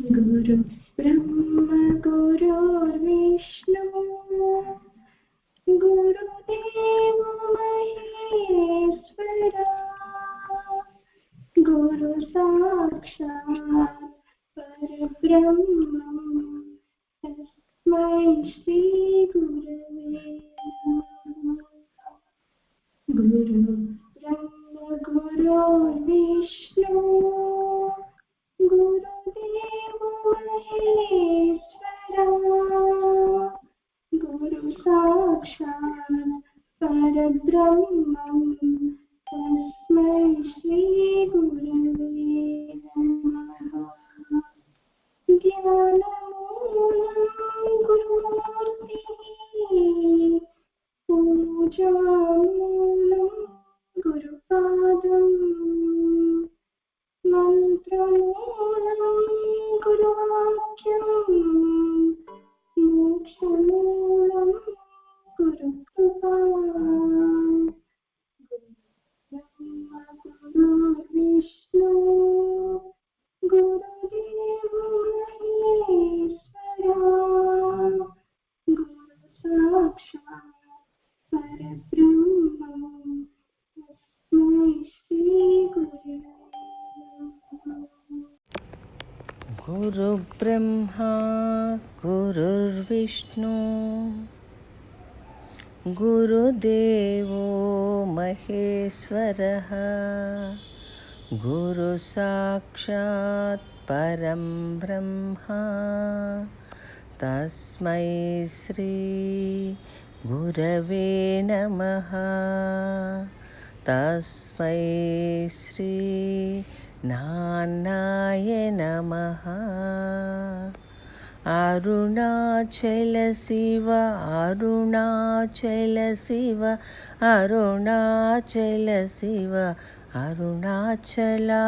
गुरु ब्रह्म गुरुर्विष्णु गुरुदेव महेश्वरा गुरु साक्षात् परब्रह्म तस्मै श्री गुरवे नमः। गुरु ब्रह्म गुरुर्विष्णु गुरुदेव महेश्वरा गुरु साक्षात् परब्रह्मं तस्मै श्री गुरवे नमः। ज्ञानमूलं गुरुमूर्तिः पूजामूलं गुरुपादम् मंत्रमूलं गुरुवाक्यं मोक्षमूलं गुरुकृपा ब्रह्म गुरुर्विष्णु गुरुदेव महेश्वरा गुरु साक्षात् परब्रह्मं तस्मै श्री गुरवे गुरु ब्रह्मा गुरुर्विष्णु गुरुदेवो महेश्वरः गुरु साक्षात् परं ब्रह्मा तस्मै श्री गुरवे नमः। तस्मै श्री नान्नाय नमः। अरुणाचल शिव अरुणाचल शिव अरुणाचल शिव अरुणाचला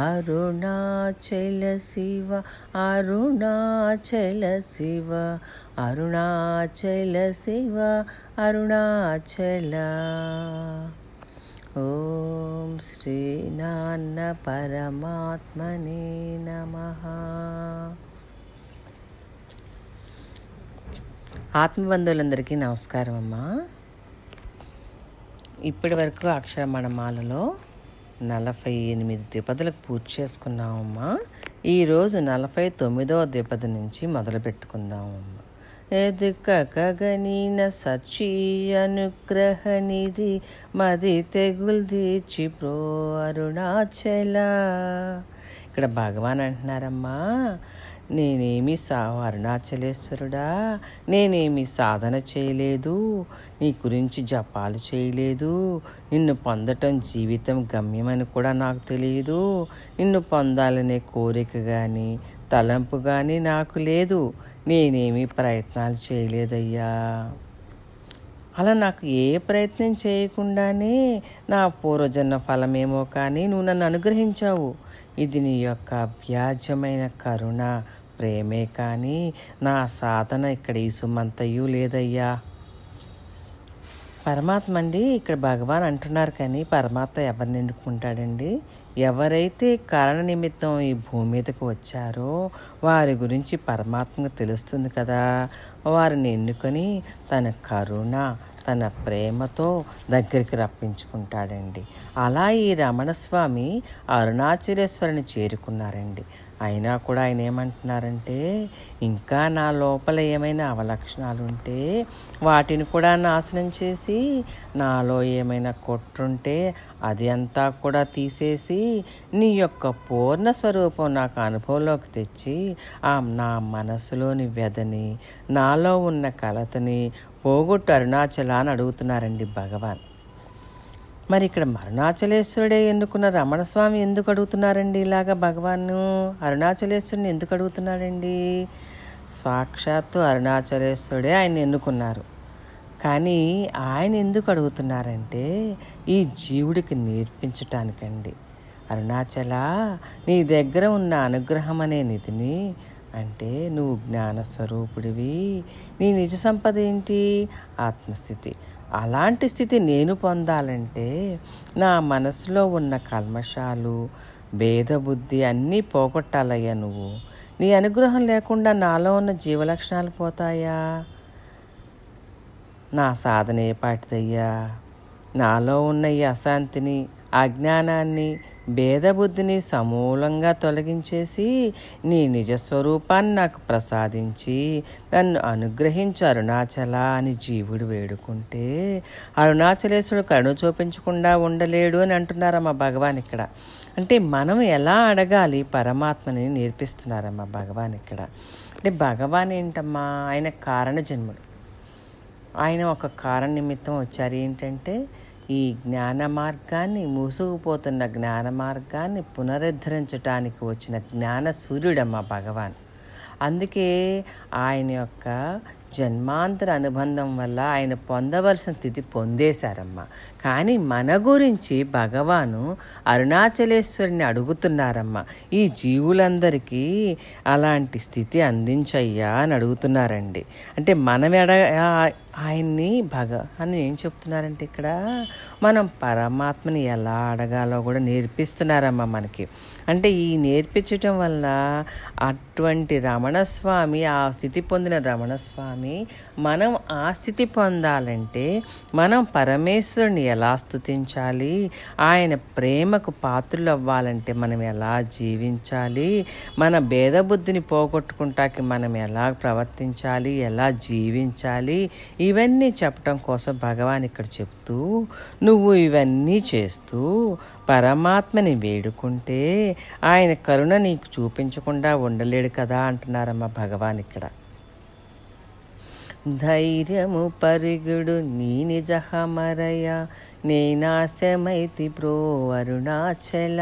अरुणाचल शिव अरुणाचल शिव अरुणाचल शिव अरुणाचला। ఓం శ్రీ నాన్న పరమాత్మనే నమః. ఆత్మబంధువులందరికీ నమస్కారం అమ్మా. ఇప్పటి వరకు అక్షరమణమాలలో 48 ద్విపదలకు పూర్తి చేసుకున్నామమ్మా. ఈరోజు 49వ ద్విపద నుంచి మొదలు పెట్టుకుందామమ్మా. ఎదుకగనీన సచీ అనుగ్రహ నిధి మది తెగులు తీర్చి ప్రో అరుణాచల. ఇక్కడ భగవాన్ అంటున్నారమ్మా, నేనేమి అరుణాచలేశ్వరుడా, నేనేమి సాధన చేయలేదు, నీ గురించి జపాలు చేయలేదు, నిన్ను పొందటం జీవితం గమ్యమని కూడా నాకు తెలియదు, నిన్ను పొందాలనే కోరిక కానీ తలంపు కానీ నాకు లేదు, నేనేమీ ప్రయత్నాలు చేయలేదయ్యా. అలా నాకు ఏ ప్రయత్నం చేయకుండానే నా పూర్వజన్మ ఫలమేమో కానీ నువ్వు నన్ను అనుగ్రహించావు. ఇది నీ యొక్క వ్యాజ్యమైన కరుణ ప్రేమే కానీ నా సాధన ఇక్కడ ఈ సుమంతయు లేదయ్యా. పరమాత్మ అండి, ఇక్కడ భగవాన్ అంటున్నారు కానీ పరమాత్మ ఎవరిని ఎన్నుకుంటాడండి? ఎవరైతే కారణ నిమిత్తం ఈ భూమి మీదకు వచ్చారో వారి గురించి పరమాత్మకు తెలుస్తుంది కదా. వారిని ఎన్నుకొని తన కరుణ తన ప్రేమతో దగ్గరికి రప్పించుకుంటాడండి. అలా ఈ రమణస్వామి అరుణాచలేశ్వరిని చేరుకున్నారండి. అయినా కూడా ఆయన ఏమంటున్నారంటే, ఇంకా నా లోపల ఏమైనా అవలక్షణాలు ఉంటే వాటిని కూడా నాశనం చేసి, నాలో ఏమైనా కొట్టుంటే అది అంతా కూడా తీసేసి నీ యొక్క పూర్ణ స్వరూపం నాకు అనుభవంలోకి తెచ్చి నా మనసులోని వ్యధని నాలో ఉన్న కలతని పోగొట్టు అరుణాచల అని అడుగుతున్నారండి భగవాన్. మరి ఇక్కడ అరుణాచలేశ్వరుడే ఎన్నుకున్న రమణస్వామి ఎందుకు అడుగుతున్నారండి ఇలాగా? భగవాను అరుణాచలేశ్వరుని ఎందుకు అడుగుతున్నాడండి? సాక్షాత్తు అరుణాచలేశ్వరుడే ఆయన ఎన్నుకున్నారు. కానీ ఆయన ఎందుకు అడుగుతున్నారంటే ఈ జీవుడికి నేర్పించటానికండి. అరుణాచల, నీ దగ్గర ఉన్న అనుగ్రహం అనే నిధిని, అంటే నువ్వు జ్ఞానస్వరూపుడివి, నీ నిజ సంపద ఏంటి? ఆత్మస్థితి. అలాంటి స్థితి నేను పొందాలంటే నా మనసులో ఉన్న కల్మషాలు, భేదబుద్ధి అన్నీ పోగొట్టాలయ్యా నువ్వు. నీ అనుగ్రహం లేకుండా నాలో ఉన్న జీవలక్షణాలు పోతాయా? నా సాధన ఏ పాటిదయ్యా? నాలో ఉన్న ఈ అశాంతిని, అజ్ఞానాన్ని, భేదబుద్ధిని సమూలంగా తొలగించేసి నీ నిజస్వరూపాన్ని నాకు ప్రసాదించి నన్ను అనుగ్రహించు అరుణాచల అని జీవుడు వేడుకుంటే అరుణాచలేశ్వరుడు కరుణ చూపించకుండా ఉండలేడు అని అంటున్నారమ్మా భగవాన్ ఇక్కడ. అంటే మనం ఎలా అడగాలి పరమాత్మని నేర్పిస్తున్నారమ్మా భగవాన్ ఇక్కడ. అంటే భగవాన్ ఏంటమ్మా, ఆయన కారణ జన్ముడు. ఆయన ఒక కారణ నిమిత్తం వచ్చారు. ఏంటంటే ఈ జ్ఞాన మార్గాన్ని, మూసుకుపోతున్న జ్ఞాన మార్గాన్ని పునరుద్ధరించడానికి వచ్చిన జ్ఞాన సూర్యుడమ్మ భగవాన్. అందుకే ఆయన యొక్క జన్మాంతర అనుబంధం వల్ల ఆయన పొందవలసిన స్థితి పొందేశారమ్మ. కానీ మన గురించి భగవాను అరుణాచలేశ్వరిని అడుగుతున్నారమ్మ, ఈ జీవులందరికీ అలాంటి స్థితి అందించయ్యా అని అడుగుతున్నారండి. అంటే మనం ఆయన్ని అని ఏం చెప్తున్నారంటే ఇక్కడ మనం పరమాత్మని ఎలా అడగాలో కూడా నేర్పిస్తున్నారమ్మ మనకి. అంటే ఈ నేర్పించటం వల్ల అటువంటి రమణస్వామి, ఆ స్థితి పొందిన రమణస్వామి, మనం ఆ స్థితి పొందాలంటే మనం పరమేశ్వరుని ఎలా స్తుతించాలి, ఆయన ప్రేమకు పాత్రులు అవ్వాలంటే మనం ఎలా జీవించాలి, మన భేదబుద్ధిని పోగొట్టుకుంటాకి మనం ఎలా ప్రవర్తించాలి, ఎలా జీవించాలి, ఇవన్నీ చెప్పటం కోసం భగవాన్ ఇక్కడ చెప్తూ, నువ్వు ఇవన్నీ చేస్తూ పరమాత్మని వేడుకుంటే ఆయన కరుణ నీకు చూపించకుండా ఉండలేడు కదా అంటున్నారమ్మ భగవాన్ ఇక్కడ. ధైర్యము పరిగుడు నీ నిజహమరయ నేనాశమైతి బ్రో అరుణాచల.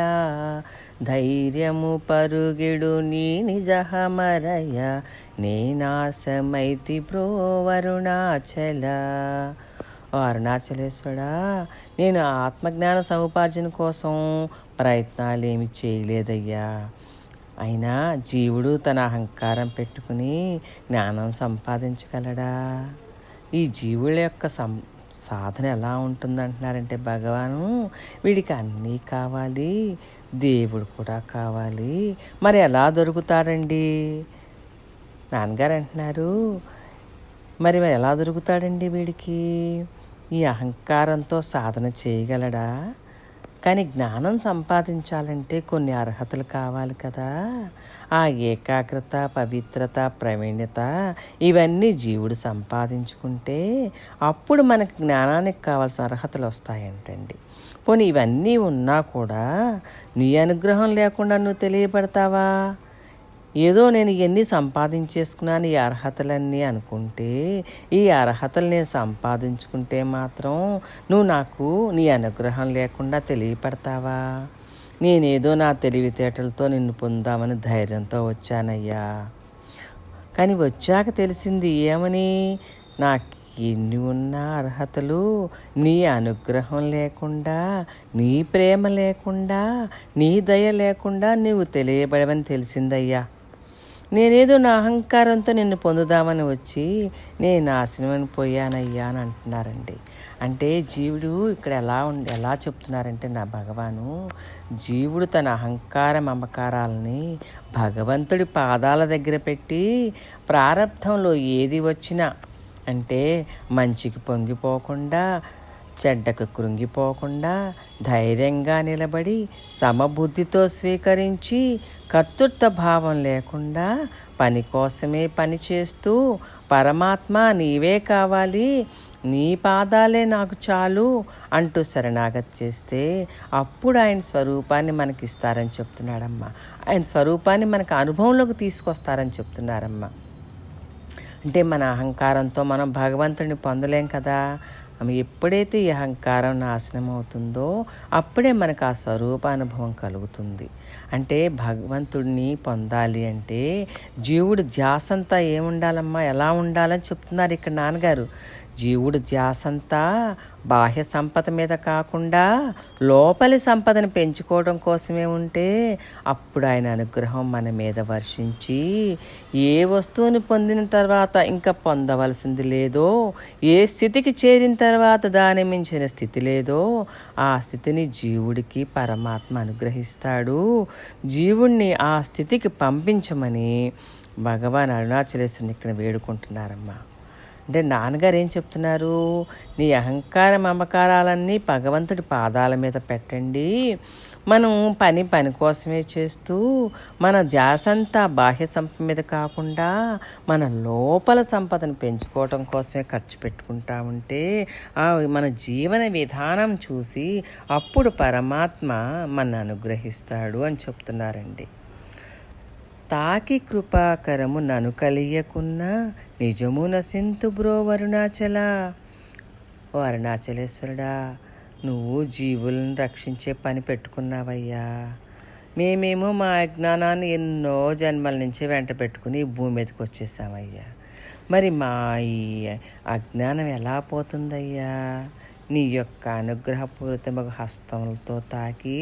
ధైర్యము పరుగిడు నీ నిజహమరయ నేనాశమైతి బ్రో అరుణాచల. ఓ అరుణాచలేశ్వరా, నేను ఆత్మజ్ఞాన సముపార్జన కోసం ప్రయత్నాలు ఏమి చేయలేదయ్యా. అయినా జీవుడు తన అహంకారం పెట్టుకుని జ్ఞానం సంపాదించగలడా? ఈ జీవుల యొక్క సాధన ఎలా ఉంటుందంటున్నారంటే భగవాను, వీడికి అన్నీ కావాలి, దేవుడు కూడా కావాలి. మరి ఎలా దొరుకుతాడండి? నాన్నగారు అంటున్నారు, మరి ఎలా దొరుకుతాడండి వీడికి? ఈ అహంకారంతో సాధన చేయగలడా? కానీ జ్ఞానం సంపాదించాలంటే కొన్ని అర్హతలు కావాలి కదా. ఆ ఏకాగ్రత, పవిత్రత, ప్రవీణ్యత ఇవన్నీ జీవుడు సంపాదించుకుంటే అప్పుడు మనకు జ్ఞానానికి కావాల్సిన అర్హతలు వస్తాయంటండి. పోనీ ఇవన్నీ ఉన్నా కూడా నీ అనుగ్రహం లేకుండా నువ్వు తెలియబడతావా? ఏదో నేను ఇవన్నీ సంపాదించేసుకున్నాను ఈ అర్హతలన్నీ అనుకుంటే, ఈ అర్హతలు నేను సంపాదించుకుంటే మాత్రం నువ్వు నాకు నీ అనుగ్రహం లేకుండా తెలియపడతావా? నేనేదో నా తెలివితేటలతో నిన్ను పొందామని ధైర్యంతో వచ్చానయ్యా. కానీ వచ్చాక తెలిసింది ఏమని, నాకు ఎన్ని ఉన్న అర్హతలు నీ అనుగ్రహం లేకుండా, నీ ప్రేమ లేకుండా, నీ దయ లేకుండా నీవు తెలియబడవని తెలిసిందయ్యా. నేనేదో నా అహంకారంతో నిన్ను పొందుదామని వచ్చి నేను నాశనమని పోయానయ్యా అని అంటున్నారండి. అంటే జీవుడు ఇక్కడ ఎలా చెప్తున్నారంటే నా భగవాను, జీవుడు తన అహంకార మమకారాలని భగవంతుడి పాదాల దగ్గర పెట్టి ప్రారబ్ధంలో ఏది వచ్చినా అంటే మంచికి పొంగిపోకుండా, చెడ్డకు కృంగిపోకుండా ధైర్యంగా నిలబడి సమబుద్ధితో స్వీకరించి కర్తృత్వ భావం లేకుండా పని కోసమే పని చేస్తూ పరమాత్మ నీవే కావాలి, నీ పాదాలే నాకు చాలు అంటూ శరణాగతి చేస్తే అప్పుడు ఆయన స్వరూపాన్ని మనకి ఇస్తారని చెప్తున్నాడమ్మా. ఆయన స్వరూపాన్ని మనకు అనుభవంలోకి తీసుకొస్తారని చెప్తున్నారమ్మా. అంటే మన అహంకారంతో మనం భగవంతుడిని పొందలేం కదా. ఎప్పుడైతే ఈ అహంకారం నాశనం అవుతుందో అప్పుడే మనకు ఆ స్వరూపానుభవం కలుగుతుంది. అంటే భగవంతుడిని పొందాలి అంటే జీవుడు ధ్యాసంతా ఏముండాలమ్మా, ఎలా ఉండాలని చెప్తున్నారు ఇక్కడ నాన్నగారు. జీవుడు ధ్యాసంతా బాహ్య సంపద మీద కాకుండా లోపలి సంపదను పెంచుకోవడం కోసమే ఉంటే అప్పుడు ఆయన అనుగ్రహం మన మీద వర్షించి ఏ వస్తువుని పొందిన తర్వాత ఇంకా పొందవలసింది లేదో, ఏ స్థితికి చేరిన తర్వాత దాని మించిన స్థితి లేదో ఆ స్థితిని జీవుడికి పరమాత్మ అనుగ్రహిస్తాడు. జీవుణ్ణి ఆ స్థితికి పంపించమని భగవాన్ అరుణాచలేశ్వరుని ఇక్కడ వేడుకుంటున్నారమ్మా. అంటే నాన్నగారు ఏం చెప్తున్నారు? నీ అహంకార మమకారాలన్నీ భగవంతుడి పాదాల మీద పెట్టండి. మనం పని కోసమే చేస్తూ మన ధ్యాసంతా బాహ్య సంపద మీద కాకుండా మన లోపల సంపదను పెంచుకోవటం కోసమే ఖర్చు పెట్టుకుంటా ఉంటే మన జీవన విధానం చూసి అప్పుడు పరమాత్మ మన అనుగ్రహిస్తాడు అని చెప్తున్నారండి. తాకి కృపాకరము నను కలియకున్నా నిజమున సింతు బ్రో అరుణాచల. ఓ అరుణాచలేశ్వరుడా, నువ్వు జీవులను రక్షించే పని పెట్టుకున్నావయ్యా. మేమేమో మా అజ్ఞానాన్ని ఎన్నో జన్మల నుంచి వెంట పెట్టుకుని ఈ భూమి మీదకి వచ్చేసామయ్యా. మరి మా ఈ అజ్ఞానం ఎలా పోతుందయ్యా? నీ యొక్క అనుగ్రహపూరితమగు హస్తములతో తాకి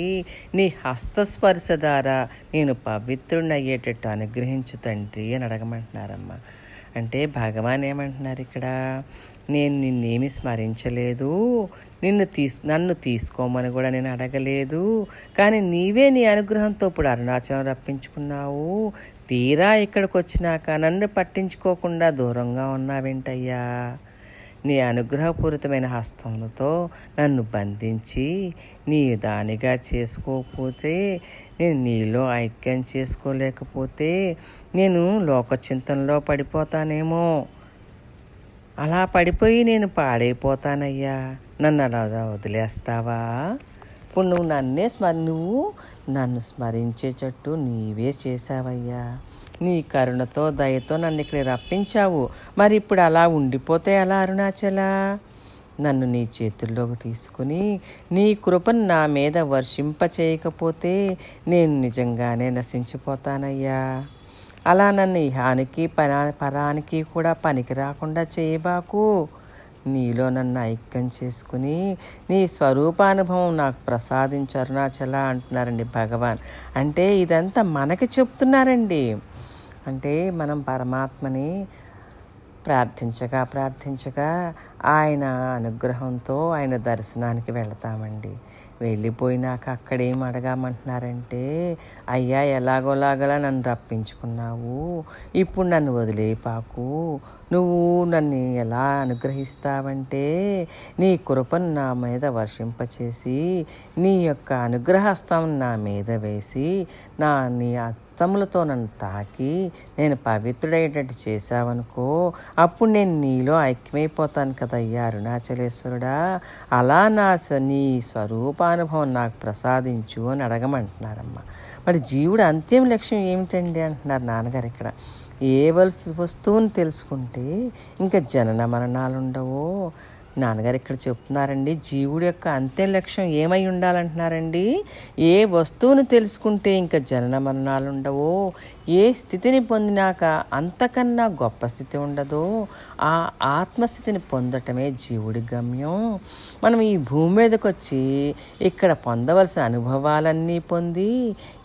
నీ హస్తస్పర్శ ద్వారా నేను పవిత్రుడిని అయ్యేటట్టు అనుగ్రహించు తండ్రి అని అడగమంటున్నారమ్మా. అంటే భగవాన్ ఏమంటున్నారు ఇక్కడ? నేను నిన్నేమి స్మరించలేదు, నన్ను తీసుకోమని కూడా నేను అడగలేదు, కానీ నీవే నీ అనుగ్రహంతో ఇప్పుడు అరుణాచలం రప్పించుకున్నావు. తీరా ఇక్కడికి వచ్చినాక నన్ను పట్టించుకోకుండా దూరంగా ఉన్నావేంటయ్యా? నీ అనుగ్రహపూరితమైన హస్తములతో నన్ను బంధించి నీ దానిగా చేసుకోకపోతే, నేను నీలో ఐక్యం చేసుకోలేకపోతే నేను లోకచింతనలో పడిపోతానేమో. అలా పడిపోయి నేను పాడైపోతానయ్యా. నన్ను అలా వదిలేస్తావా? ఇప్పుడు నువ్వు నన్ను స్మరించేటట్టు నీవే చేశావయ్యా. నీ కరుణతో దయతో నన్ను ఇక్కడ రప్పించావు. మరి ఇప్పుడు అలా ఉండిపోతే ఎలా అరుణాచల? నన్ను నీ చేతుల్లోకి తీసుకుని నీ కృపను నా మీద వర్షింపచేయకపోతే నేను నిజంగానే నశించిపోతానయ్యా. అలా నన్ను ఇహానికి పరానికి కూడా పనికి రాకుండా చేయబాకు. నీలో నన్ను ఐక్యం చేసుకుని నీ స్వరూపానుభవం నాకు ప్రసాదించు అరుణాచల అంటున్నారండి భగవాన్. అంటే ఇదంతా మనకి చెప్తున్నారండి. అంటే మనం పరమాత్మని ప్రార్థించగా ఆయన అనుగ్రహంతో ఆయన దర్శనానికి వెళతామండి. వెళ్ళిపోయినాక అక్కడేం అడగామంటున్నారంటే, అయ్యా ఎలాగోలాగలా నన్ను రప్పించుకున్నావు, ఇప్పుడు నన్ను వదిలేపాకు. నువ్వు నన్ను ఎలా అనుగ్రహిస్తావంటే నీ కృపను నా మీద వర్షింపచేసి నీ యొక్క అనుగ్రహస్తం నా మీద వేసి నీ హస్తములతో నన్ను తాకి నేను పవిత్రుడయ్యేటట్టు చేశావనుకో, అప్పుడు నేను నీలో ఐక్యమైపోతాను కదయ్యా అరుణాచలేశ్వరుడా. అలా నీ స్వరూపానుభవం నాకు ప్రసాదించు అని అడగమంటున్నారమ్మ. మరి జీవుడు అంతిమ లక్ష్యం ఏమిటండి అంటున్నారు నాన్నగారు ఇక్కడ. ఏ వస్తువుని తెలుసుకుంటే ఇంకా జనన మరణాలు ఉండవో. నాన్నగారు ఇక్కడ చెప్తున్నారండి, జీవుడి యొక్క అంత్య లక్ష్యం ఏమై ఉండాలంటున్నారండి. ఏ వస్తువుని తెలుసుకుంటే ఇంకా జనన మరణాలు ఉండవో, ఏ స్థితిని పొందినాక అంతకన్నా గొప్ప స్థితి ఉండదో ఆ ఆత్మస్థితిని పొందటమే జీవుడి గమ్యం. మనం ఈ భూమి మీదకి వచ్చి ఇక్కడ పొందవలసిన అనుభవాలన్నీ పొంది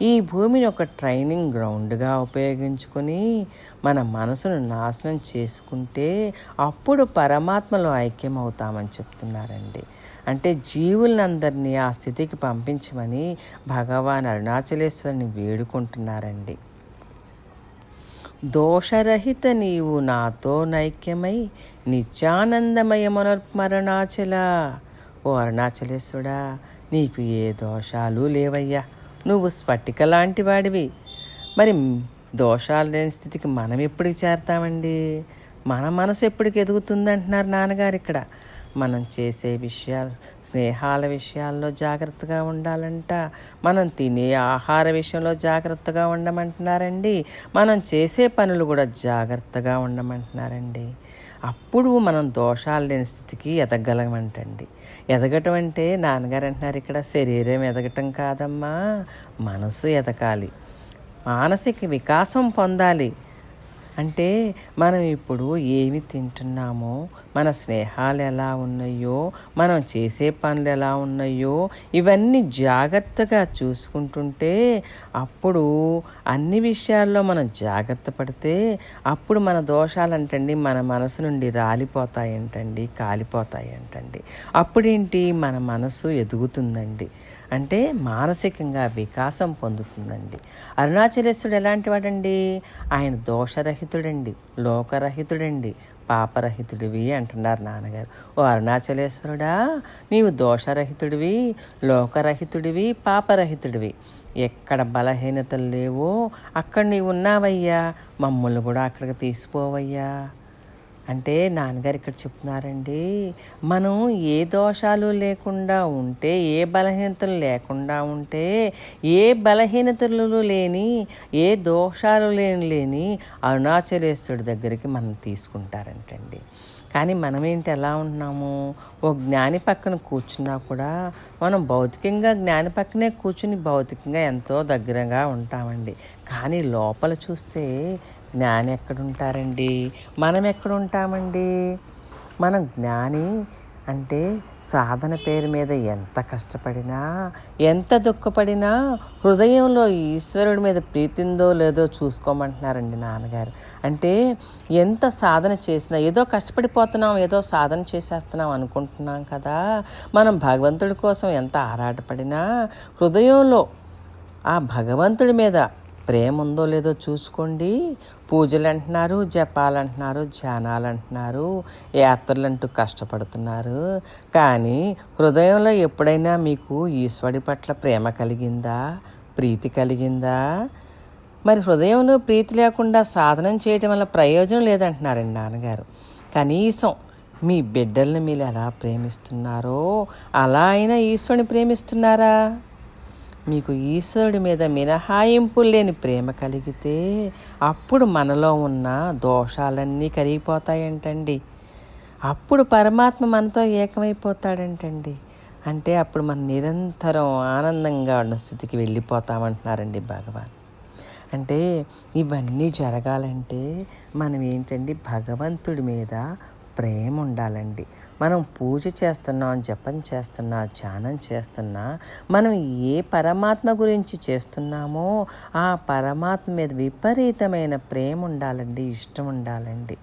ఈ భూమిని ఒక ట్రైనింగ్ గ్రౌండ్గా ఉపయోగించుకొని మన మనసును నాశనం చేసుకుంటే అప్పుడు పరమాత్మలో ఐక్యం అవుతామని చెప్తున్నారండి. అంటే జీవులందరినీ ఆ స్థితికి పంపించమని భగవాన్ అరుణాచలేశ్వరుని వేడుకుంటున్నారండి. దోషరహిత నీవు నాతో నైక్యమై నిత్యానందమయమనర్మరణాచల. ఓ అరుణాచలేశ్వరుడా, నీకు ఏ దోషాలు లేవయ్యా. నువ్వు స్ఫటిక లాంటి వాడివి. మరి దోషాలు లేని స్థితికి మనం ఎప్పటికి చేరతామండి? మన మనసు ఎప్పటికి ఎదుగుతుంది అంటున్నారు నాన్నగారు ఇక్కడ. మనం చేసే స్నేహాల విషయాల్లో జాగ్రత్తగా ఉండాలంట. మనం తినే ఆహార విషయంలో జాగ్రత్తగా ఉండమంటున్నారండి. మనం చేసే పనులు కూడా జాగ్రత్తగా ఉండమంటున్నారండి. అప్పుడు మనం దోషాలు లేని స్థితికి ఎదగలమంటండి. ఎదగటం అంటే నాన్నగారు అంటున్నారు ఇక్కడ శరీరం ఎదగటం కాదమ్మా, మనసు ఎదగాలి, మానసిక వికాసం పొందాలి. అంటే మనం ఇప్పుడు ఏమి తింటున్నామో, మన స్నేహాలు ఎలా ఉన్నాయో, మనం చేసే పనులు ఎలా ఉన్నాయో, ఇవన్నీ జాగ్రత్తగా చూసుకుంటుంటే అప్పుడు అన్ని విషయాల్లో మనం జాగ్రత్త పడితే అప్పుడు మన దోషాలంటండి మన మనసు నుండి రాలిపోతాయంటండి, కాలిపోతాయంటండి. అప్పుడేంటి మన మనసు ఎదుగుతుందండి. అంటే మానసికంగా వికాసం పొందుతుందండి. అరుణాచలేశ్వరుడు ఎలాంటి వాడండి? ఆయన దోషరహితుడండి, లోకరహితుడండి, పాపరహితుడివి అంటున్నారు నాన్నగారు. ఓ అరుణాచలేశ్వరుడా, నీవు దోషరహితుడివి, లోకరహితుడివి, పాపరహితుడివి. ఎక్కడ బలహీనతలు లేవో అక్కడ నీవు ఉన్నావయ్యా, మమ్మల్ని కూడా అక్కడికి తీసిపోవయ్యా అంటే నాన్నగారు ఇక్కడ చెప్తున్నారండి. మనం ఏ దోషాలు లేకుండా ఉంటే, ఏ బలహీనతలు లేకుండా ఉంటే, ఏ బలహీనతలు లేని, ఏ దోషాలు లేని అరుణాచలేశ్వరుడి దగ్గరికి మనం తీసుకుంటారంటండి. కానీ మనమేంటి ఎలా ఉంటున్నాము? ఓ జ్ఞాని పక్కన కూర్చున్నా కూడా మనం భౌతికంగా జ్ఞాని పక్కనే కూర్చుని భౌతికంగా ఎంతో దగ్గరగా ఉంటామండి. కానీ లోపల చూస్తే జ్ఞాని ఎక్కడుంటారండి? మనం ఎక్కడుంటామండి? మనం జ్ఞాని అంటే సాధన పేరు మీద ఎంత కష్టపడినా, ఎంత దుఃఖపడినా హృదయంలో ఈశ్వరుడి మీద ప్రీతిందో లేదో చూసుకోమంటున్నారండి నాన్నగారు. అంటే ఎంత సాధన చేసినా ఏదో కష్టపడిపోతున్నాం, ఏదో సాధన చేసేస్తున్నాం అనుకుంటున్నాం కదా. మనం భగవంతుడి కోసం ఎంత ఆరాటపడినా హృదయంలో ఆ భగవంతుడి మీద ప్రేమ ఉందో లేదో చూసుకోండి. పూజలు అంటున్నారు, జపాలు అంటున్నారు, ధ్యానాలు అంటున్నారు, యాత్రలు అంటూ కష్టపడుతున్నారు. కానీ హృదయంలో ఎప్పుడైనా మీకు ఈశ్వరుడి పట్ల ప్రేమ కలిగిందా, ప్రీతి కలిగిందా? మరి హృదయంలో ప్రీతి లేకుండా సాధనం చేయటం వల్ల ప్రయోజనం లేదంటున్నారండి నాన్నగారు. కనీసం మీ బిడ్డల్ని మీరు ఎలా ప్రేమిస్తున్నారో అలా అయినా ఈశ్వరుని ప్రేమిస్తున్నారా? మీకు ఈశ్వరుడి మీద మినహాయింపు లేని ప్రేమ కలిగితే అప్పుడు మనలో ఉన్న దోషాలన్నీ కరిగిపోతాయంటండి. అప్పుడు పరమాత్మ మనతో ఏకమైపోతాడంటండి. అంటే అప్పుడు మనం నిరంతరం ఆనందంగా ఉన్న స్థితికి వెళ్ళిపోతామంటున్నారండి భగవాన్. అంటే ఇవన్నీ జరగాలంటే మనం ఏంటండి, భగవంతుడి మీద ప్రేమ ఉండాలండి. మనం పూజ చేస్తున్నాం, జపం చేస్తున్నా, ధ్యానం చేస్తున్నా, మనం ఏ పరమాత్మ గురించి చేస్తున్నామో ఆ పరమాత్మ మీద విపరీతమైన ప్రేమ ఉండాలండి, ఇష్టం ఉండాలండి.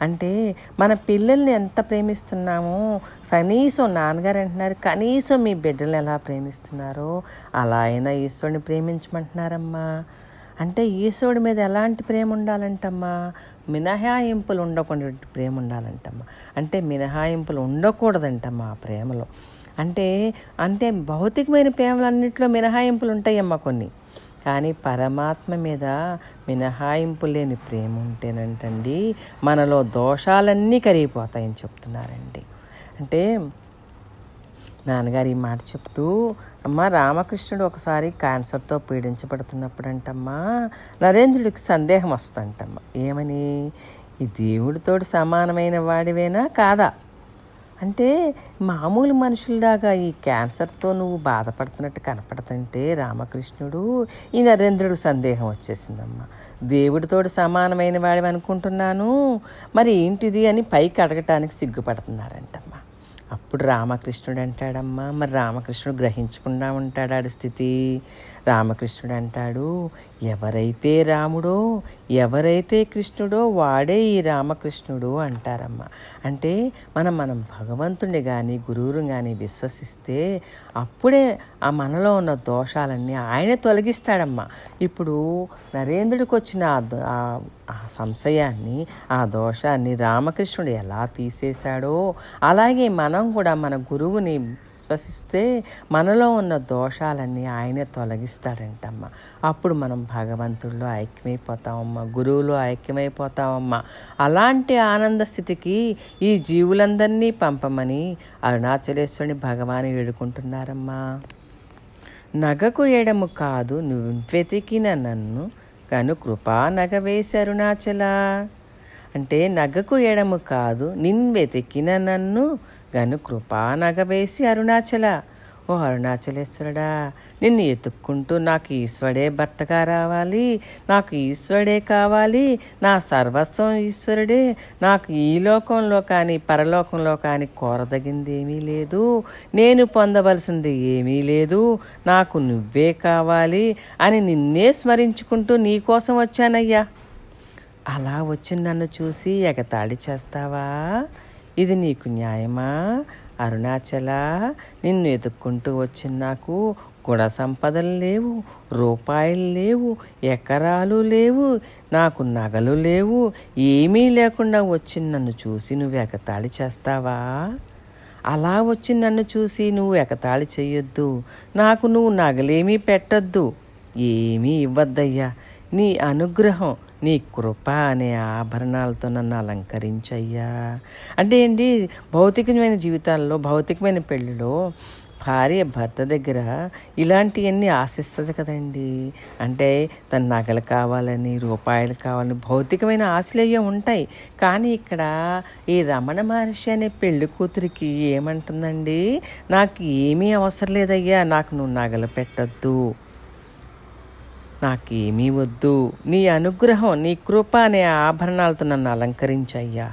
అంటే మన పిల్లల్ని ఎంత ప్రేమిస్తున్నామో, కనీసం నాన్నగారు అంటున్నారు, కనీసం మీ బిడ్డలు ఎలా ప్రేమిస్తున్నారో అలా అయినా ఈశ్వరుని ప్రేమించమంటున్నారమ్మా. అంటే ఈశ్వరుడి మీద ఎలాంటి ప్రేమ ఉండాలంటమ్మా? మినహాయింపులు ఉండకుండా ప్రేమ ఉండాలంటమ్మా. అంటే మినహాయింపులు ఉండకూడదంటమ్మా ఆ ప్రేమలో. అంటే అంటే భౌతికమైన ప్రేమలన్నింటిలో మినహాయింపులు ఉంటాయమ్మా కొన్ని. కానీ పరమాత్మ మీద మినహాయింపు లేని ప్రేమ ఉంటేనంటండి మనలో దోషాలన్నీ కరిగిపోతాయని చెప్తున్నారండి. అంటే నాన్నగారు ఈ మాట చెప్తూ, అమ్మ రామకృష్ణుడు ఒకసారి క్యాన్సర్తో పీడించబడుతున్నప్పుడంటమ్మా నరేంద్రుడికి సందేహం వస్తుందంటమ్మా. ఏమని? ఈ దేవుడితోటి సమానమైన వాడివేనా కాదా? అంటే మామూలు మనుషుల్లాగా ఈ క్యాన్సర్తో నువ్వు బాధపడుతున్నట్టు కనపడుతుంటే రామకృష్ణుడు, ఈ నరేంద్రుడికి సందేహం వచ్చేసిందమ్మా. దేవుడితోటి సమానమైన వాడివి అనుకుంటున్నాను, మరి ఏంటిది అని పైకి అడగటానికి సిగ్గుపడుతున్నారంటమ్మా. అప్పుడు రామకృష్ణుడు అంటాడమ్మా, మరి రామకృష్ణుడు గ్రహించకుండా ఉంటాడు స్థితి. రామకృష్ణుడు అంటాడు, ఎవరైతే రాముడో, ఎవరైతే కృష్ణుడో వాడే ఈ రామకృష్ణుడు అంటారమ్మా. అంటే మనం భగవంతుడిని కానీ గురువుని కానీ విశ్వసిస్తే అప్పుడే ఆ మనలో ఉన్న దోషాలన్నీ ఆయన తొలగిస్తాడమ్మా. ఇప్పుడు నరేంద్రుడికి వచ్చిన ఆ సంశయాన్ని, ఆ దోషాన్ని రామకృష్ణుడు ఎలా తీసేశాడో అలాగే మనం కూడా మన గురువుని విశ్వసిస్తే మనలో ఉన్న దోషాలన్నీ ఆయనే తొలగిస్తాడంటమ్మా. అప్పుడు మనం భగవంతుడిలో ఐక్యమైపోతామమ్మా, గురువులో ఐక్యమైపోతామమ్మా. అలాంటి ఆనంద స్థితికి ఈ జీవులందరినీ పంపమని అరుణాచలేశ్వరుని భగవాను వేడుకుంటున్నారమ్మా. నగకు ఎడము కాదు నువ్వు వెతికిన నన్ను కను కృపా నగవేసి అరుణాచల. అంటే నగకు ఎడము కాదు నిన్వెతికిన నన్ను గను కృపా నగవేసి అరుణాచల. ఓ ఓ అరుణాచలేశ్వరుడా, నిన్ను ఎతుక్కుంటూ నాకు ఈశ్వరుడే భర్తగా రావాలి, నాకు ఈశ్వరుడే కావాలి, నా సర్వస్వం ఈశ్వరుడే, నాకు ఈ లోకంలో కానీ పరలోకంలో కానీ కోరదగింది ఏమీ లేదు, నేను పొందవలసింది ఏమీ లేదు, నాకు నువ్వే కావాలి అని నిన్నే స్మరించుకుంటూ నీకోసం వచ్చానయ్యా. అలా వచ్చి నన్ను చూసి ఎగతాళి చేస్తావా? ఇది నీకు న్యాయమా? అరుణాచల, నిన్ను ఎదుక్కుంటూ వచ్చిన నాకు గుణ సంపదలు లేవు, రూపాయలు లేవు, ఎకరాలు లేవు, నాకు నగలు లేవు, ఏమీ లేకుండా వచ్చి నన్ను చూసి నువ్వు ఎగతాళి చేస్తావా? అలా వచ్చి నన్ను చూసి నువ్వు ఎగతాళి చెయ్యొద్దు, నాకు నువ్వు నగలేమీ పెట్టొద్దు, ఏమీ ఇవ్వద్దయ్యా. నీ అనుగ్రహం, నీ కృప అనే ఆభరణాలతో నన్ను అలంకరించయ్యా. అంటే ఏంటి, భౌతికమైన జీవితాల్లో, భౌతికమైన పెళ్ళిలో భార్య భర్త దగ్గర ఇలాంటివన్నీ ఆశిస్తుంది కదండి. అంటే తన నగలు కావాలని, రూపాయలు కావాలని భౌతికమైన ఆశలు అయ్యే ఉంటాయి. కానీ ఇక్కడ ఈ రమణ మహర్షి అనే పెళ్లి కూతురికి ఏమంటుందండి, నాకు ఏమీ అవసరం లేదయ్యా, నాకు నువ్వు నగలు పెట్టద్దు, నాకేమీ వద్దు, నీ అనుగ్రహం, నీ కృప అనే ఆభరణాలతో నన్ను అలంకరించయ్యా.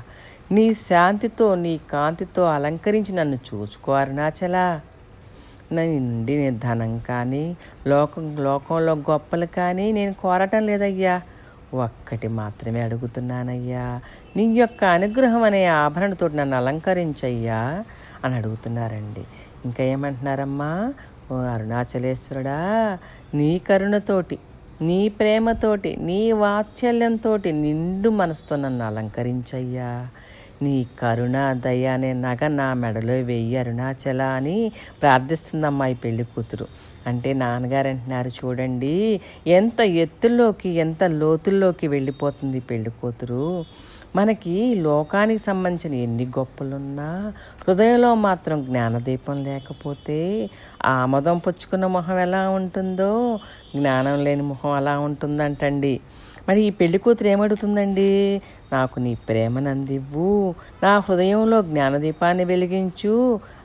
నీ శాంతితో, నీ కాంతితో అలంకరించి నన్ను చూసుకో అరుణాచల. నుండి నేను ధనం కానీ లోకంలో గొప్పలు కానీ నేను కోరటం లేదయ్యా, ఒక్కటి మాత్రమే అడుగుతున్నానయ్యా, నీ యొక్క అనుగ్రహం అనే ఆభరణతో నన్ను అలంకరించయ్యా అని అడుగుతున్నారండి. ఇంకా ఏమంటున్నారమ్మా, ఓ అరుణాచలేశ్వరుడా, నీ కరుణతోటి, నీ ప్రేమతోటి, నీ వాత్సల్యంతో నిండు మనసుతో నన్ను అలంకరించయ్యా. నీ కరుణ దయ అనే నగ నా మెడలో వెయ్యి అరుణాచల అని ప్రార్థిస్తుందమ్మా ఈ పెళ్లి కూతురు. అంటే నాన్నగారు అంటున్నారు, చూడండి ఎంత ఎత్తుల్లోకి, ఎంత లోతుల్లోకి వెళ్ళిపోతుంది పెళ్లి కూతురు. మనకి లోకానికి సంబంధించిన ఎన్ని గొప్పలున్నా హృదయంలో మాత్రం జ్ఞానదీపం లేకపోతే ఆమదం పుచ్చుకున్న మొహం ఎలా ఉంటుందో జ్ఞానం లేని మొహం అలా ఉంటుందంటండి. మరి ఈ పెళ్లి కూతురు ఏమడుగుతుందండి, నాకు నీ ప్రేమను అందివ్వు, నా హృదయంలో జ్ఞానదీపాన్ని వెలిగించు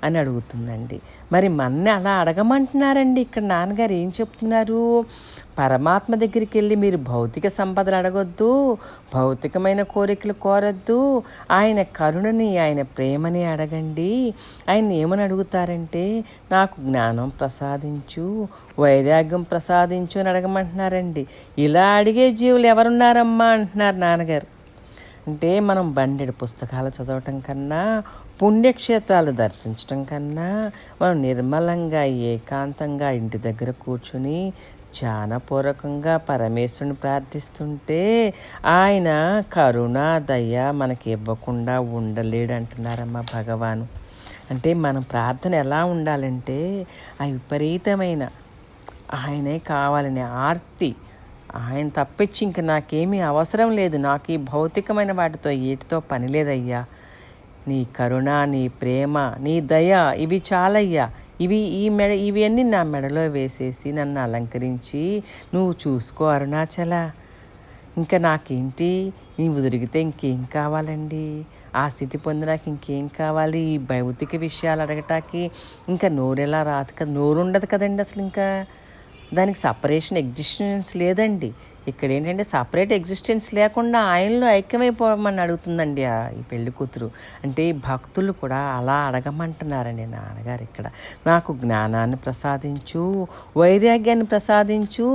అని అడుగుతుందండి. మరి మన్ని అలా అడగమంటున్నారండి. ఇక్కడ నాన్నగారు ఏం చెప్తున్నారు, పరమాత్మ దగ్గరికి వెళ్ళి మీరు భౌతిక సంపదలు అడగొద్దు, భౌతికమైన కోరికలు కోరద్దు, ఆయన కరుణని, ఆయన ప్రేమని అడగండి. ఆయన ఏమని అడుగుతారంటే, నాకు జ్ఞానం ప్రసాదించు, వైరాగ్యం ప్రసాదించు అని అడగమంటున్నారండి. ఇలా అడిగే జీవులు ఎవరున్నారమ్మా అంటున్నారు నాన్నగారు. అంటే మనం బండెడు పుస్తకాలు చదవటం కన్నా, పుణ్యక్షేత్రాలు దర్శించటం కన్నా, మనం నిర్మలంగా ఏకాంతంగా ఇంటి దగ్గర కూర్చుని ధ్యానపూర్వకంగా పరమేశ్వరుని ప్రార్థిస్తుంటే ఆయన కరుణ దయ మనకి ఇవ్వకుండా ఉండలేడు అంటున్నారమ్మ భగవాను. అంటే మనం ప్రార్థన ఎలా ఉండాలంటే, ఆ విపరీతమైన ఆయనే కావాలని ఆర్తి, ఆయన తప్పించి ఇంక నాకేమీ అవసరం లేదు, నాకు ఈ భౌతికమైన వాటితో ఏటితో పని లేదయ్యా, నీ కరుణ, నీ ప్రేమ, నీ దయ ఇవి చాలయ్యా, ఇవన్నీ నా మెడలో వేసేసి నన్ను అలంకరించి నువ్వు చూసుకో అరుణాచల. ఇంకా నాకేంటి, నీవు దొరికితే ఇంకేం కావాలండి, ఆ స్థితి పొందినాక ఇంకేం కావాలి, ఈ భౌతిక విషయాలు అడగటానికి ఇంకా నోరెలా రాదు కదా, నోరు ఉండదు కదండి అసలు, ఇంకా దానికి సపరేషన్ ఎగ్జిస్టెన్స్ లేదండి. ఇక్కడ ఏంటంటే సపరేట్ ఎగ్జిస్టెన్స్ లేకుండా ఆయనలో ఐక్యమైపోమని అడుగుతుందండి ఈ పెళ్లి కూతురు. అంటే ఈ భక్తులు కూడా అలా అడగమంటున్నారండి నాన్నగారు ఇక్కడ. నాకు జ్ఞానాన్ని ప్రసాదించు, వైరాగ్యాన్ని ప్రసాదించు,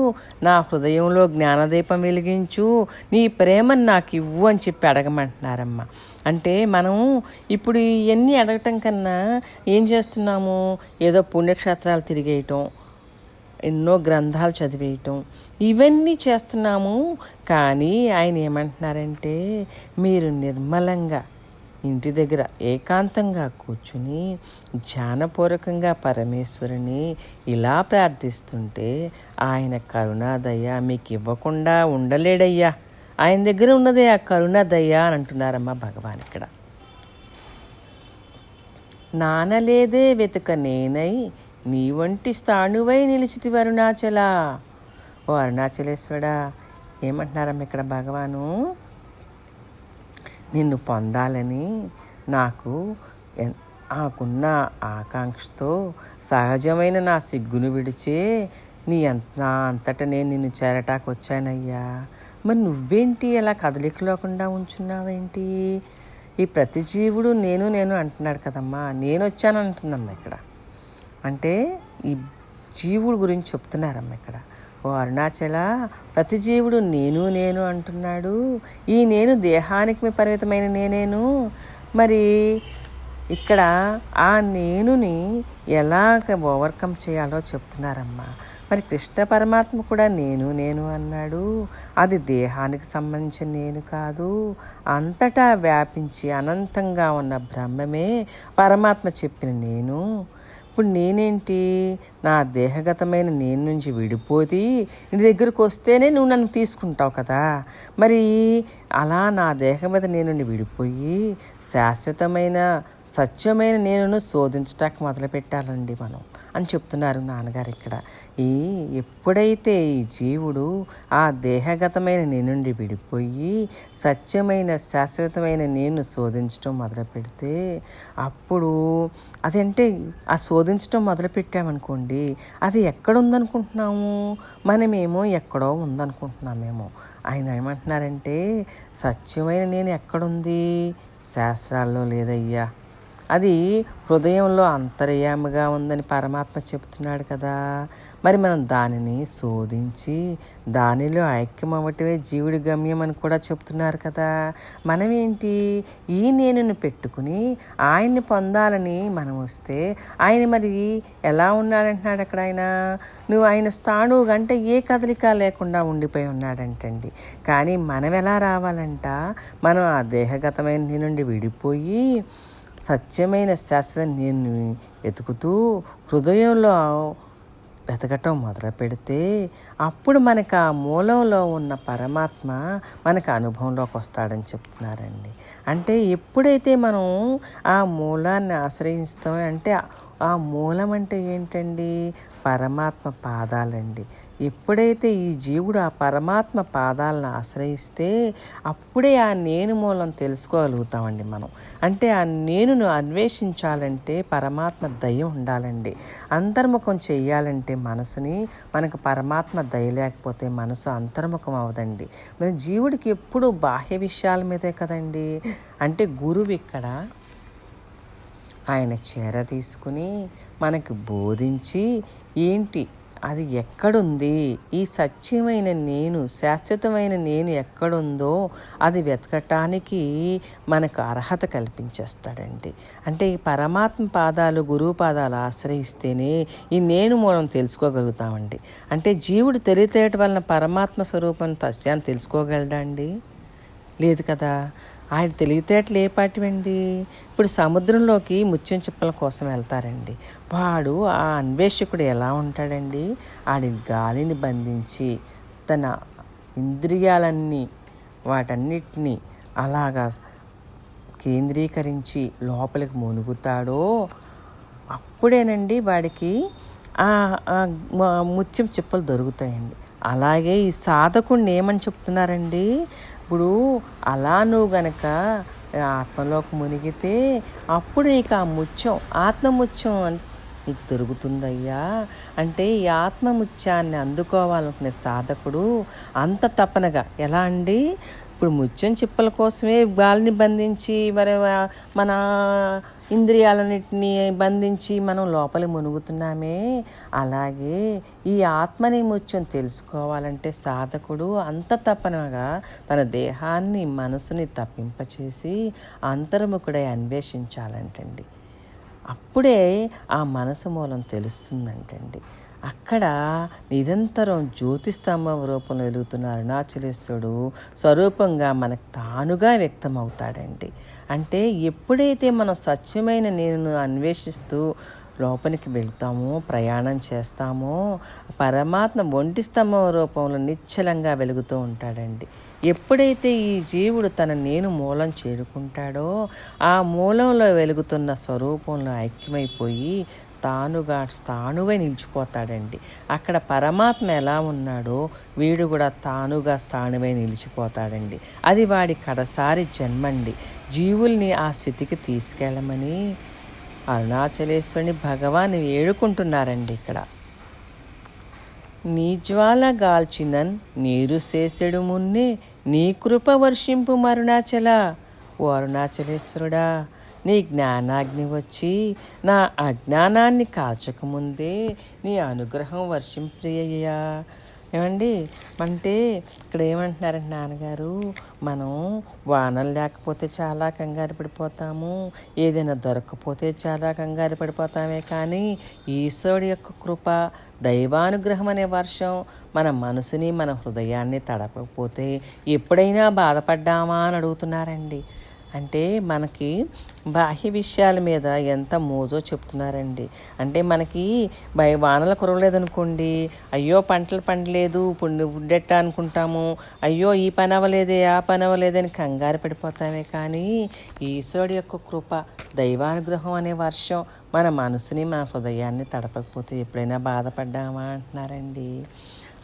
నా హృదయంలో జ్ఞానదీపం వెలిగించు, నీ ప్రేమను నాకు ఇవ్వు అని చెప్పి అడగమంటున్నారమ్మ. అంటే మనం ఇప్పుడు ఇవన్నీ అడగటం కన్నా ఏం చేస్తున్నాము, ఏదో పుణ్యక్షేత్రాలు తిరిగేయటం, ఎన్నో గ్రంథాలు చదివేయటం, ఇవన్నీ చేస్తున్నాము. కానీ ఆయన ఏమంటున్నారంటే, మీరు నిర్మలంగా ఇంటి దగ్గర ఏకాంతంగా కూర్చుని ధ్యానపూర్వకంగా పరమేశ్వరుని ఇలా ప్రార్థిస్తుంటే ఆయన కరుణాదయ మీకు ఇవ్వకుండా ఉండలేడయ్యా, ఆయన దగ్గర ఉన్నదే ఆ కరుణాదయ అని అంటున్నారమ్మ భగవాన్ ఇక్కడ. నానలేదే వెతుక నేనై నీ వంటి స్థాణువై నిలిచితి అరుణాచల. ఓ అరుణాచలేశ్వరుడా, ఏమంటున్నారమ్మ ఇక్కడ భగవాను, నిన్ను పొందాలని నాకు నాకున్న ఆకాంక్షతో సహజమైన నా సిగ్గును విడిచే నా అంతట నేను నిన్ను చేరటానికి వచ్చానయ్యా. మరి నువ్వేంటి అలా కదలిక లేకుండా ఉంచున్నావేంటి? ఈ ప్రతి జీవుడు నేను నేను అంటున్నాడు కదమ్మా, నేను వచ్చాను అంటుందమ్మా ఇక్కడ. అంటే ఈ జీవుడు గురించి చెప్తున్నారమ్మా ఇక్కడ. ఓ అరుణాచల, ప్రతి జీవుడు నేను నేను అంటున్నాడు. ఈ నేను దేహానికి పరిమితమైన నేనేను. మరి ఇక్కడ ఆ నేనుని ఎలాగ ఓవర్కమ్ చేయాలో చెప్తున్నారమ్మా. మరి కృష్ణ పరమాత్మ కూడా నేను నేను అన్నాడు. అది దేహానికి సంబంధించిన నేను కాదు, అంతటా వ్యాపించి అనంతంగా ఉన్న బ్రహ్మమే పరమాత్మ చెప్పిన నేను. ఇప్పుడు నేనేంటి? నా దేహగతమైన నేను నుంచి విడిపోతే నీ దగ్గరకు వస్తేనే నువ్వు నన్ను తీసుకుంటావు కదా. మరి అలా నా దేహం మీద నేను విడిపోయి శాశ్వతమైన సత్యమైన నేనును శోధించటానికి మొదలుపెట్టాలండి మనం అని చెప్తున్నారు నాన్నగారు ఇక్కడ. ఎప్పుడైతే ఈ జీవుడు ఆ దేహగతమైన నేను నుండి విడిపోయి సత్యమైన శాశ్వతమైన నేను శోధించడం మొదలు పెడితే, అప్పుడు అదంటే ఆ శోధించడం మొదలుపెట్టామనుకోండి, అది ఎక్కడుందనుకుంటున్నాము? మనమేమో ఎక్కడో ఉందనుకుంటున్నామేమో. ఆయన ఏమంటున్నారంటే, సత్యమైన నేను ఎక్కడుంది? శాస్త్రాల్లో లేదయ్యా, అది హృదయంలో అంతర్యామిగా ఉందని పరమాత్మ చెప్తున్నాడు కదా. మరి మనం దానిని శోధించి దానిలో ఐక్యమవ్వటమే జీవుడి గమ్యం అని కూడా చెప్తున్నారు కదా. మనమేంటి? ఈ నేనుని పెట్టుకుని ఆయన్ని పొందాలని మనం వస్తే, ఆయన మరి ఎలా ఉన్నాడంటున్నాడు అక్కడ ఆయన? నువ్వు ఆయన స్థాణువు అంటే ఏ కదలిక లేకుండా ఉండిపోయి ఉన్నాడంటండి. కానీ మనం ఎలా రావాలంట? మనం ఆ దేహగతమైన నీ నుండి విడిపోయి సత్యమైన శాశ్వత నేను వెతుకుతూ హృదయంలో వెతకటం మొదలు పెడితే, అప్పుడు మనకు ఆ మూలంలో ఉన్న పరమాత్మ మనకు అనుభవంలోకి వస్తాడని చెప్తున్నారండి. అంటే ఎప్పుడైతే మనం ఆ మూలాన్ని ఆశ్రయిస్తాం అంటే, ఆ మూలం అంటే ఏంటండి? పరమాత్మ పాదాలండి. ఎప్పుడైతే ఈ జీవుడు ఆ పరమాత్మ పాదాలను ఆశ్రయిస్తే, అప్పుడే ఆ నేను మూలం తెలుసుకోగలుగుతామండి మనం. అంటే ఆ నేనును అన్వేషించాలంటే పరమాత్మ దయ ఉండాలండి. అంతర్ముఖం చెయ్యాలంటే మనసుని, మనకు పరమాత్మ దయ లేకపోతే మనసు అంతర్ముఖం అవ్వదండి. మరి జీవుడికి ఎప్పుడూ బాహ్య విషయాల మీదే కదండి. అంటే గురువు ఇక్కడ ఆయన చేర తీసుకుని మనకి బోధించి, ఏంటి అది ఎక్కడుంది, ఈ సత్యమైన నేను శాశ్వతమైన నేను ఎక్కడుందో అది వెతకటానికి మనకు అర్హత కల్పించేస్తాడండి. అంటే ఈ పరమాత్మ పాదాలు, గురువు పాదాలు ఆశ్రయిస్తేనే ఈ నేను మూలం తెలుసుకోగలుగుతామండి. అంటే జీవుడు తెలియటం వలన పరమాత్మ స్వరూపం సత్యాన్ని తెలుసుకోగలడా అండి? లేదు కదా. ఆయన తెలివితేటలు ఏ పాటివండి? ఇప్పుడు సముద్రంలోకి ముత్యం చిప్పల కోసం వెళ్తారండి. వాడు ఆ అన్వేషకుడు ఎలా ఉంటాడండి? ఆడి గాలిని బంధించి తన ఇంద్రియాలన్నీ వాటన్నిటినీ అలాగా కేంద్రీకరించి లోపలికి మునుగుతాడో అప్పుడేనండి వాడికి ముత్యం చిప్పలు దొరుకుతాయండి. అలాగే ఈ సాధకుడిని ఏమని చెప్తున్నారండి? ఇప్పుడు అలా నువ్వు గనక ఆత్మలోకి మునిగితే అప్పుడు నీకు ఆ ముత్యం, ఆత్మముత్యం నీకు దొరుకుతుందయ్యా. అంటే ఈ ఆత్మముత్యాన్ని అందుకోవాలనుకునే సాధకుడు అంత తపనగా ఎలా అండి? ఇప్పుడు ముత్యం చిప్పల కోసమే గాలిని బంధించి మరి మన ఇంద్రియాలన్నింటినీ బంధించి మనం లోపలి మునుగుతున్నామే, అలాగే ఈ ఆత్మని ముత్యం తెలుసుకోవాలంటే సాధకుడు అంత తపనగా తన దేహాన్ని మనసుని తప్పింపచేసి అంతర్ముఖుడై అన్వేషించాలంటండి. అప్పుడే ఆ మనసు మూలం తెలుస్తుందంటండి. అక్కడ నిరంతరం జ్యోతిస్తంభం రూపంలో వెలుగుతున్న అరుణాచలేశ్వరుడు స్వరూపంగా మనకు తానుగా వ్యక్తమవుతాడండి. అంటే ఎప్పుడైతే మనం సత్యమైన నేను అన్వేషిస్తూ లోపలికి వెళ్తామో, ప్రయాణం చేస్తామో, పరమాత్మ ఒంటి స్తంభం రూపంలో నిశ్చలంగా వెలుగుతూ ఉంటాడండి. ఎప్పుడైతే ఈ జీవుడు తన నేను మూలం చేరుకుంటాడో, ఆ మూలంలో వెలుగుతున్న స్వరూపంలో ఐక్యమైపోయి తానువై నిలిచిపోతాడండి. అక్కడ పరమాత్మ ఎలా ఉన్నాడో వీడు కూడా తానుగా స్థానువై నిలిచిపోతాడండి. అది వాడి కడసారి జన్మండి. జీవుల్ని ఆ స్థితికి తీసుకెళ్ళమని అరుణాచలేశ్వరుని భగవాన్ వేడుకుంటున్నారండి ఇక్కడ. నీ జ్వాల గాల్చినన్ నీరు చేసెడు మున్నే నీ కృప వర్షింపు అరుణాచల. ఓ అరుణాచలేశ్వరుడా, నీ జ్ఞానాగ్ని వచ్చి నా అజ్ఞానాన్ని కాల్చకముందే నీ అనుగ్రహం వర్షింపజేయ్యా. ఏమండి, అంటే ఇక్కడ ఏమంటున్నారంటే నాన్నగారు, మనం వానలు లేకపోతే చాలా కంగారు పడిపోతాము, ఏదైనా దొరకకపోతే చాలా కంగారు పడిపోతామే, కానీ ఈశ్వరుడి యొక్క కృప, దైవానుగ్రహం అనే వర్షం మన మనసుని, మన హృదయాన్ని తడపకపోతే ఎప్పుడైనా బాధపడ్డామా అని అడుగుతున్నారండి. అంటే మనకి బాహ్య విషయాల మీద ఎంత మోజో చెప్తున్నారండి. అంటే మనకి వానలు కురవలేదనుకోండి, అయ్యో పంటలు పండలేదు, ఉండెట్ట అనుకుంటాము, అయ్యో ఈ పని అవ్వలేదే, ఆ పని అవ్వలేదని కంగారు పడిపోతామే, కానీ ఈశ్వరుడి యొక్క కృప, దైవానుగ్రహం అనే వర్షం మన మనసుని, మన హృదయాన్ని తడపకపోతే ఎప్పుడైనా బాధపడ్డామా అంటున్నారండి.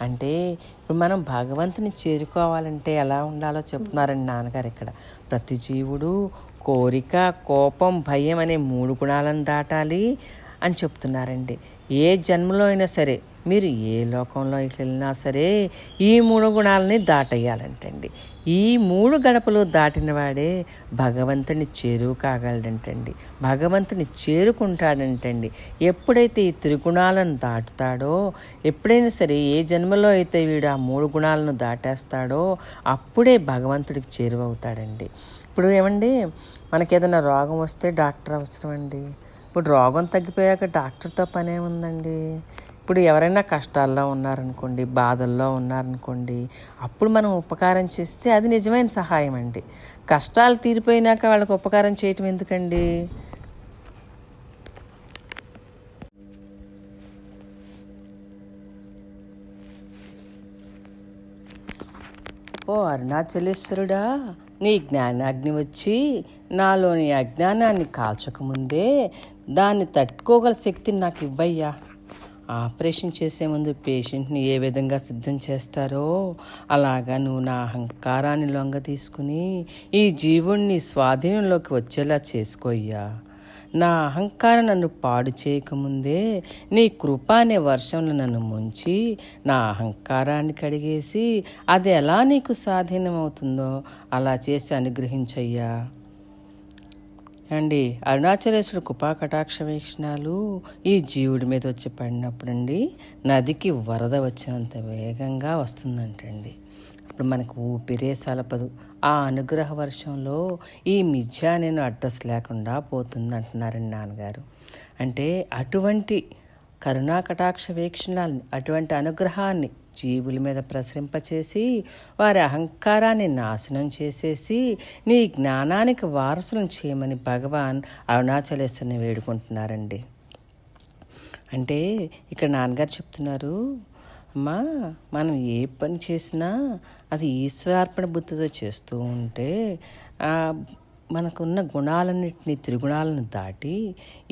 అంటే ఇప్పుడు మనం భగవంతుని చేరుకోవాలంటే ఎలా ఉండాలో చెప్తున్నారండి నాన్నగారు ఇక్కడ. ప్రతి జీవుడు కోరిక, కోపం, భయం అనే 3 గుణాలను దాటాలి అని చెప్తున్నారండి. ఏ జన్మలో అయినా సరే, మీరు ఏ లోకంలో వెళ్ళినా సరే ఈ 3 గుణాలని దాటేయాలంటండి. ఈ 3 గడపలు దాటిన వాడే భగవంతుని కాగలడంటండి, భగవంతుని చేరుకుంటాడంటండి. ఎప్పుడైతే ఈ త్రిగుణాలను దాటుతాడో, ఎప్పుడైనా సరే ఏ జన్మలో అయితే వీడు ఆ 3 గుణాలను దాటేస్తాడో అప్పుడే భగవంతుడికి చేరువవుతాడండి. ఇప్పుడు ఏమండి, మనకి ఏదైనా రోగం వస్తే డాక్టర్ అవసరం అండి. ఇప్పుడు రోగం తగ్గిపోయాక డాక్టర్తో పనే ఉందండి. ఇప్పుడు ఎవరైనా కష్టాల్లో ఉన్నారనుకోండి, బాధల్లో ఉన్నారనుకోండి, అప్పుడు మనం ఉపకారం చేస్తే అది నిజమైన సహాయం అండి. కష్టాలు తీరిపోయినాక వాళ్ళకి ఉపకారం చేయటం ఎందుకండి? ఓ అరుణాచలేశ్వరుడా, నీ జ్ఞానాగ్ని వచ్చి నాలోని అజ్ఞానాన్ని కాల్చకముందే దాన్ని తట్టుకోగల శక్తిని నాకు ఇవ్వయ్యా. ఆపరేషన్ చేసే ముందు పేషెంట్ని ఏ విధంగా సిద్ధం చేస్తారో అలాగా నువ్వు నా అహంకారాన్ని లొంగ తీసుకుని ఈ జీవుణ్ణి స్వాధీనంలోకి వచ్చేలా చేసుకోయ్యా. నా అహంకారం నన్ను పాడు చేయకముందే నీ కృప అనే వర్షంలో నన్ను ముంచి నా అహంకారాన్ని కడిగేసి అది ఎలా నీకు స్వాధీనమవుతుందో అలా చేసి అనుగ్రహించయ్యా. అండి, అరుణాచలేశ్వరుడు కృపా కటాక్ష వీక్షణాలు ఈ జీవుడి మీద వచ్చి పడినప్పుడండి నదికి వరద వచ్చినంత వేగంగా వస్తుందంటండి. అప్పుడు మనకు ఊపిరే సలపదు. ఆ అనుగ్రహ వర్షంలో ఈ మిథ్యా నేను అడ్రస్ లేకుండా పోతుంది అంటున్నారండి నాన్నగారు. అంటే అటువంటి కరుణా కటాక్ష వీక్షణాలని, అటువంటి అనుగ్రహాన్ని జీవుల మీద ప్రసరింపచేసి వారి అహంకారాన్ని నాశనం చేసేసి నీ జ్ఞానానికి వారసులను చేయమని భగవాన్ అరుణాచలేశ్వరుని వేడుకుంటున్నారండి. అంటే ఇక్కడ నాన్నగారు చెప్తున్నారు, అమ్మా, మనం ఏ పని చేసినా అది ఈశ్వరార్పణ బుద్ధితో చేస్తూ ఉంటే మనకున్న గుణాలన్నింటినీ, త్రిగుణాలను దాటి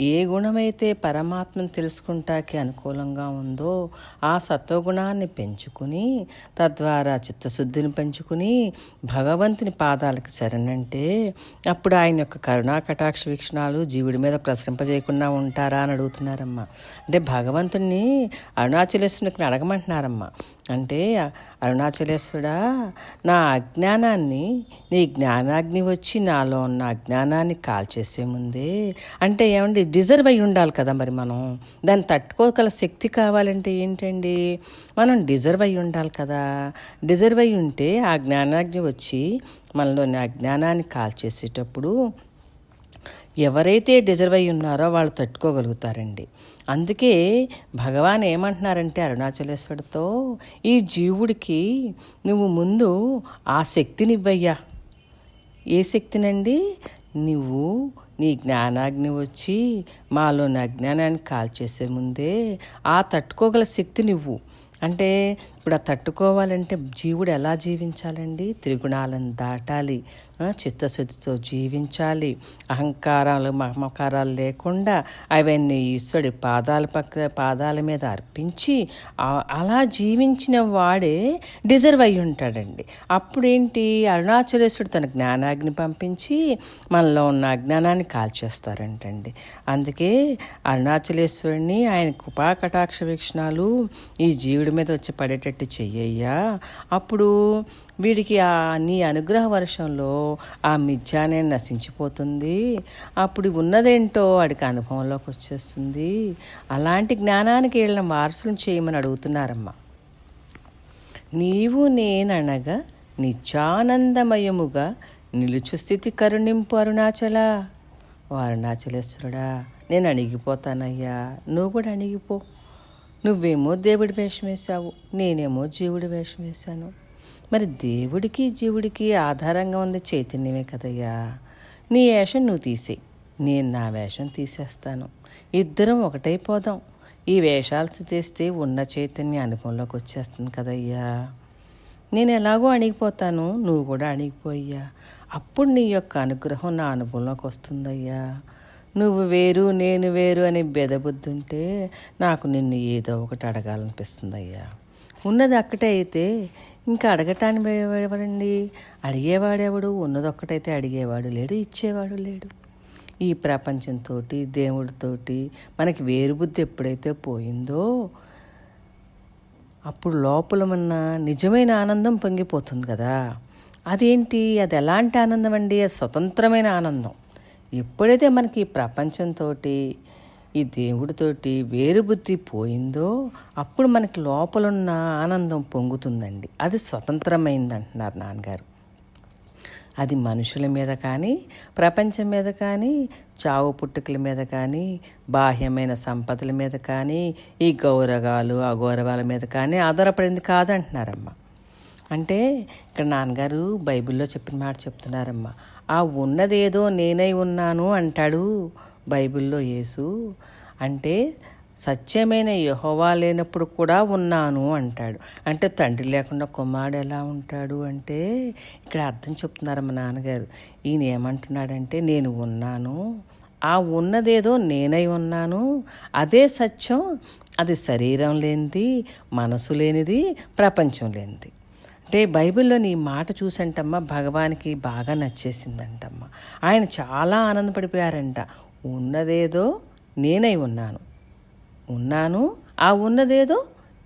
ఏ గుణమైతే పరమాత్మను తెలుసుకుంటానికి అనుకూలంగా ఉందో ఆ సత్వగుణాన్ని పెంచుకుని తద్వారా చిత్తశుద్ధిని పెంచుకుని భగవంతుని పాదాలకు శరణంటే అప్పుడు ఆయన యొక్క కరుణా కటాక్ష వీక్షణాలు జీవుడి మీద ప్రసరింపజేయకుండా ఉంటారా అని అడుగుతున్నారమ్మా. అంటే భగవంతుని అరుణాచలేశ్వరునికి అడగమంటున్నారమ్మా. అంటే అరుణాచలేశ్వరుడా, నా అజ్ఞానాన్ని నీ జ్ఞానాగ్ని వచ్చి నాలో ఉన్న అజ్ఞానాన్ని కాల్చేసే ముందే, అంటే ఏమండి, డిజర్వ్ అయి ఉండాలి కదా మరి మనం. దాన్ని తట్టుకోగల శక్తి కావాలంటే ఏంటండి, మనం డిజర్వ్ అయి ఉండాలి కదా. డిజర్వ్ అయి ఉంటే ఆ జ్ఞానాగ్ని వచ్చి మనలోని అజ్ఞానాన్ని కాల్చేసేటప్పుడు ఎవరైతే డిజర్వ్ అయి ఉన్నారో వాళ్ళు తట్టుకోగలుగుతారండి. అందుకే భగవాన్ ఏమంటున్నారంటే అరుణాచలేశ్వరుడితో, ఈ జీవుడికి నువ్వు ముందు ఆ శక్తిని ఇవ్వయ్యా. ఏ శక్తినండి? నువ్వు నీ జ్ఞానాగ్ని వచ్చి మాలోని అజ్ఞానాన్ని కాల్చేసే ముందే ఆ తట్టుకోగల శక్తి నువ్వు. అంటే ఇప్పుడు ఆ తట్టుకోవాలంటే జీవుడు ఎలా జీవించాలండి? త్రిగుణాలను దాటాలి, చిత్తశుద్ధితో జీవించాలి, అహంకారాలు మమకారాలు లేకుండా అవన్నీ ఈశ్వరుడి పాదాల మీద అర్పించి అలా జీవించిన వాడే డిజర్వ్ అయి ఉంటాడండి. అప్పుడేంటి, అరుణాచలేశ్వరుడు తన జ్ఞానాగ్ని పంపించి మనలో ఉన్న అజ్ఞానాన్ని కాల్చేస్తారంటండి. అందుకే అరుణాచలేశ్వరుడిని ఆయన కృపాకటాక్ష వీక్షణాలు ఈ జీవుడి మీద వచ్చి పడేటట్టు చెయ్యయ్యా. అప్పుడు వీడికి నీ అనుగ్రహ వర్షంలో ఆ మిథ్యానే నశించిపోతుంది. అప్పుడు ఉన్నదేంటో వాడికి అనుభవంలోకి వచ్చేస్తుంది. అలాంటి జ్ఞానానికి వీళ్ళని వారసులను చేయమని అడుగుతున్నారమ్మా. నీవు నేననగా నిత్యానందమయముగా నిలుచు స్థితి కరుణింపు అరుణాచల. ఓ అరుణాచలేశ్వరుడా, నేను అణిగిపోతానయ్యా, నువ్వు కూడా అణిగిపో. నువ్వేమో దేవుడి వేషం వేశావు, నేనేమో జీవుడి వేషం వేశాను. మరి దేవుడికి జీవుడికి ఆధారంగా ఉంది చైతన్యమే కదయ్యా. నీ వేషం నువ్వు తీసేయి, నేను నా వేషం తీసేస్తాను. ఇద్దరం ఒకటైపోదాం. ఈ వేషాలు తీస్తే ఉన్న చైతన్య అనుభవంలోకి వచ్చేస్తుంది కదయ్యా. నేను ఎలాగో అణిగిపోతాను, నువ్వు కూడా అణిగిపోయ్యా. అప్పుడు నీ యొక్క అనుగ్రహం నా అనుభవంలోకి వస్తుందయ్యా. నువ్వు వేరు నేను వేరు అని బెదబుద్ధి ఉంటే నాకు నిన్ను ఏదో ఒకటి అడగాలనిపిస్తుందయ్యా. ఉన్నది అక్కటే అయితే ఇంకా అడగటానికి ఎవరండి? అడిగేవాడెవడు? ఉన్నదొక్కటైతే అడిగేవాడు లేడు, ఇచ్చేవాడు లేడు. ఈ ప్రపంచంతో దేవుడితోటి మనకి వేరు బుద్ధి ఎప్పుడైతే పోయిందో అప్పుడు లోపల ఉన్న నిజమైన ఆనందం పొంగిపోతుంది కదా. అదేంటి? అది ఎలాంటి ఆనందం అండి? అది స్వతంత్రమైన ఆనందం. ఎప్పుడైతే మనకి ఈ ప్రపంచంతో ఈ దేవుడితోటి వేరు బుద్ధి పోయిందో అప్పుడు మనకి లోపలున్న ఆనందం పొంగుతుందండి. అది స్వతంత్రమైంది అంటున్నారు నాన్నగారు. అది మనుషుల మీద కానీ, ప్రపంచం మీద కానీ, చావు పుట్టుకల మీద కానీ, బాహ్యమైన సంపదల మీద కానీ, ఈ గౌరవాలు అగౌరవాల మీద కానీ ఆధారపడింది కాదంటున్నారమ్మ. అంటే ఇక్కడ నాన్నగారు బైబిల్లో చెప్పిన మాట చెప్తున్నారమ్మా. ఆ ఉన్నదేదో నేనై ఉన్నాను అంటాడు బైబిల్లో యేసు. అంటే సత్యమైన యెహోవా లేనప్పుడు కూడా ఉన్నాను అంటాడు. అంటే తండ్రి లేకుండా కుమారుడు ఎలా ఉంటాడు అంటే ఇక్కడ అర్థం చెప్తున్నారు మా నాన్నగారు. ఈయన ఏమంటున్నాడంటే నేను ఉన్నాను, ఆ ఉన్నదేదో నేనై ఉన్నాను, అదే సత్యం. అది శరీరం లేనిది, మనసు లేనిది, ప్రపంచం లేనిది. అంటే బైబిల్లోని ఈ మాట చూసంటమ్మా భగవానికి బాగా నచ్చేసిందంటమ్మా. ఆయన చాలా ఆనందపడిపోయారంట. ఉన్నదేదో నేనై ఉన్నాను, ఆ ఉన్నదేదో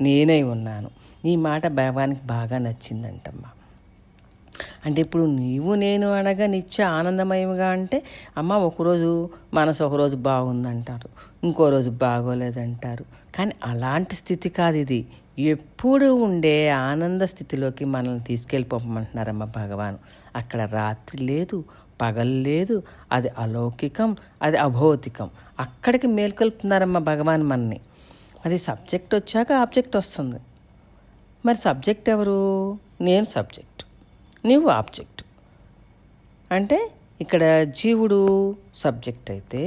నేనై ఉన్నాను. ఈ మాట భగవానికి బాగా నచ్చిందంటమ్మా. అంటే ఇప్పుడు నీవు నేను అనగా నిత్య ఆనందమయంగా అంటే అమ్మ ఒకరోజు మనసు ఒకరోజు బాగుందంటారు, ఇంకో రోజు బాగోలేదంటారు. కానీ అలాంటి స్థితి కాదు ఇది. ఎప్పుడు ఉండే ఆనంద స్థితిలోకి మనల్ని తీసుకెళ్ళిపోమంటున్నారమ్మ భగవాన్. అక్కడ రాత్రి లేదు, పగలు లేదు, అది అలౌకికం, అది అభౌతికం. అక్కడికి మేల్కొల్పుతున్నారమ్మ భగవాన్ మనని. అది సబ్జెక్ట్ వచ్చాక ఆబ్జెక్ట్ వస్తుంది. మరి సబ్జెక్ట్ ఎవరు? నేను సబ్జెక్ట్, నీవు ఆబ్జెక్ట్. అంటే ఇక్కడ జీవుడు సబ్జెక్ట్ అయితే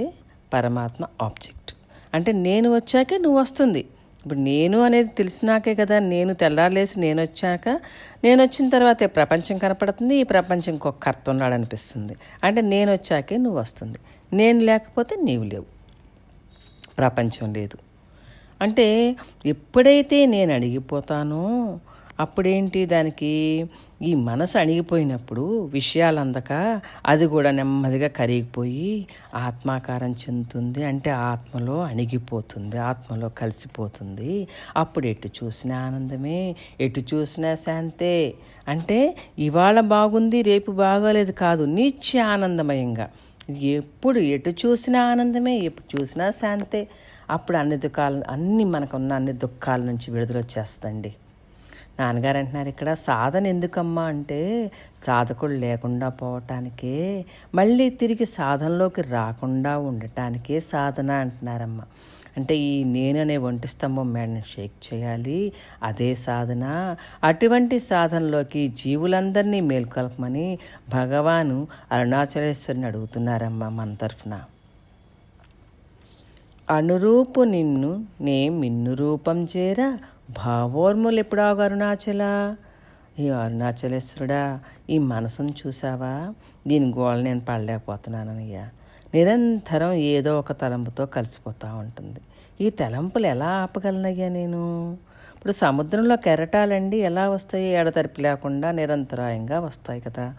పరమాత్మ ఆబ్జెక్ట్. అంటే నేను వచ్చాకే నువ్వు వస్తుంది. ఇప్పుడు నేను అనేది తెలిసినాకే కదా, నేను తెల్లారలేసి నేను వచ్చిన తర్వాతే ప్రపంచం కనపడుతుంది. ఈ ప్రపంచం ఇంకొక కర్త ఉన్నాడు అనిపిస్తుంది. అంటే నేను వచ్చాకే నువ్వు వస్తుంది. నేను లేకపోతే నీవు లేవు, ప్రపంచం లేదు. అంటే ఎప్పుడైతే నేను అణిగిపోతానో అప్పుడేంటి, దానికి ఈ మనసు అణిగిపోయినప్పుడు విషయాలు అందక అది కూడా నెమ్మదిగా కరిగిపోయి ఆత్మాకారం చెందుతుంది. అంటే ఆత్మలో అణిగిపోతుంది, ఆత్మలో కలిసిపోతుంది. అప్పుడు ఎటు చూసినా ఆనందమే, ఎటు చూసినా శాంతే. అంటే ఇవాళ బాగుంది రేపు బాగోలేదు కాదు, నిత్య ఆనందమయంగా ఎప్పుడు ఎటు చూసినా ఆనందమే, ఎప్పుడు చూసినా శాంతే. అప్పుడు అన్ని మనకున్న అన్ని దుఃఖాల నుంచి విడుదల వచ్చేస్తుంది. నాన్నగారు అంటున్నారు ఇక్కడ సాధన ఎందుకమ్మా అంటే సాధకుడు లేకుండా పోవటానికే, మళ్ళీ తిరిగి సాధనలోకి రాకుండా ఉండటానికే సాధన అంటున్నారమ్మ. అంటే ఈ నేను అనే ఒంటి స్తంభం మేడని షేక్ చేయాలి, అదే సాధన. అటువంటి సాధనలోకి జీవులందరినీ మేల్కొల్పమని భగవాను అరుణాచలేశ్వరిని అడుగుతున్నారమ్మ మన తరఫున. అనురూపు నిన్ను నే మిన్ను రూపం చేర భావోర్ములు ఎప్పుడాగు అరుణాచల. ఈ అరుణాచలేశ్వరుడా, ఈ మనసును చూసావా, దీని గోళ నేను పడలేకపోతున్నానయ్యా. నిరంతరం ఏదో ఒక తలంపుతో కలిసిపోతూ ఉంటుంది. ఈ తలంపులు ఎలా ఆపగలనయ్యా నేను? ఇప్పుడు సముద్రంలో కెరటాలండి ఎలా వస్తాయి? ఎడతెరిపి లేకుండా నిరంతరాయంగా వస్తాయి కదా.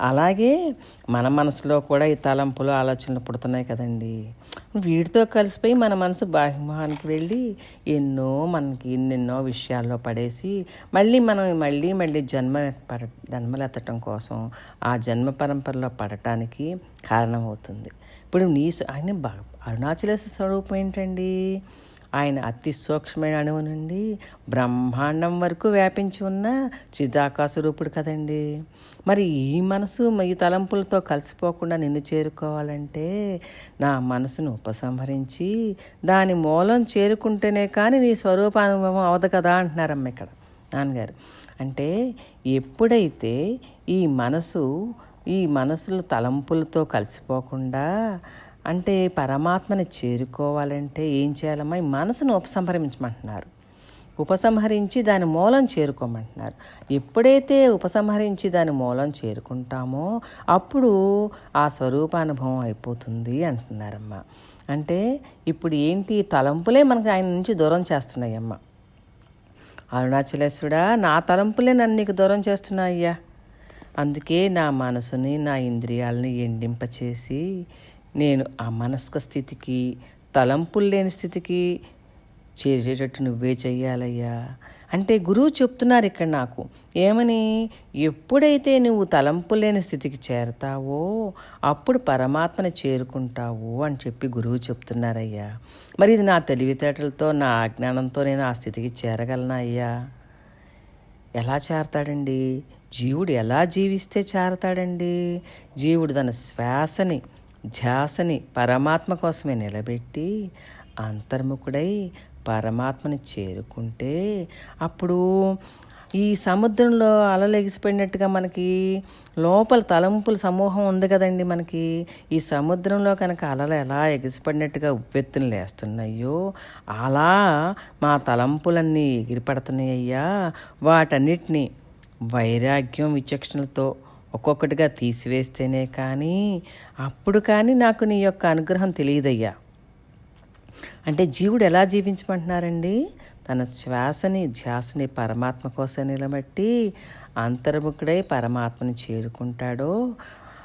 అలాగే మన మనసులో కూడా ఈ తలంపులు ఆలోచనలు పుడుతున్నాయి కదండి. వీటితో కలిసిపోయి మన మనసు బాహ్యముఖానికి వెళ్ళి ఎన్నెన్నో విషయాల్లో పడేసి మళ్ళీ జన్మలెత్తటం కోసం ఆ జన్మ పరంపరలో పడటానికి కారణమవుతుంది. ఇప్పుడు ఆయన అరుణాచలేశ్వర స్వరూపం ఏంటండి? ఆయన అతి సూక్ష్మమైన అణువు నుండి బ్రహ్మాండం వరకు వ్యాపించి ఉన్న చిదాకాశ రూపుడు కదండి. మరి ఈ మనసు ఈ తలంపులతో కలిసిపోకుండా నిన్ను చేరుకోవాలంటే నా మనసును ఉపసంహరించి దాని మూలం చేరుకుంటేనే కానీ నీ స్వరూపానుభవం అవదు కదా అంటున్నారమ్మ ఇక్కడ నాన్నగారు. అంటే ఎప్పుడైతే ఈ మనసులు తలంపులతో కలిసిపోకుండా అంటే పరమాత్మని చేరుకోవాలంటే ఏం చేయాలమ్మా? ఈ మనసును ఉపసంహరించమంటున్నారు. ఉపసంహరించి దాని మూలం చేరుకోమంటున్నారు. ఎప్పుడైతే ఉపసంహరించి దాని మూలం చేరుకుంటామో అప్పుడు ఆ స్వరూపానుభవం అయిపోతుంది అంటున్నారమ్మ. అంటే ఇప్పుడు ఏంటి? తలంపులే మనకు ఆయన నుంచి దూరం చేస్తున్నాయమ్మ. అరుణాచలేశ్వరుడా, నా తలంపులే నన్ను నీకు దూరం చేస్తున్నాయ్యా. అందుకే నా మనసుని నా ఇంద్రియాలని ఎండింపచేసి నేను ఆ మనస్క స్థితికి, తలంపులు లేని స్థితికి చేరేటట్టు నువ్వే చెయ్యాలయ్యా. అంటే గురువు చెప్తున్నారు ఇక్కడ నాకు ఏమని? ఎప్పుడైతే నువ్వు తలంపు లేని స్థితికి చేరతావో అప్పుడు పరమాత్మని చేరుకుంటావు అని చెప్పి గురువు చెప్తున్నారయ్యా. మరి ఇది నా తెలివితేటలతో నా అజ్ఞానంతో నేను ఆ స్థితికి చేరగలనా అయ్యా? ఎలా చేరతాడండి? జీవుడు ఎలా జీవిస్తే చేరతాడండి? జీవుడు తన శ్వాసని ధ్యాసని పరమాత్మ కోసమే నిలబెట్టి అంతర్ముఖుడై పరమాత్మని చేరుకుంటే అప్పుడు ఈ సముద్రంలో అలలు ఎగిసిపడినట్టుగా మనకి లోపల తలంపుల సమూహం ఉంది కదండి. మనకి ఈ సముద్రంలో కనుక అలలు ఎలా ఎగిసిపడినట్టుగా ఉవ్వెత్తులు లేస్తున్నాయో అలా మా తలంపులన్నీ ఎగిరిపడుతున్నాయ్యా. వాటన్నిటినీ వైరాగ్యం విచక్షణలతో ఒక్కొక్కటిగా తీసివేస్తేనే అప్పుడు కానీ నాకు నీ యొక్క అనుగ్రహం తెలియదయ్యా. అంటే జీవుడు ఎలా జీవించమంటున్నారండి? తన శ్వాసని ధ్యాసని పరమాత్మ కోసం నిలబెట్టి అంతర్ముఖుడై పరమాత్మని చేరుకుంటాడో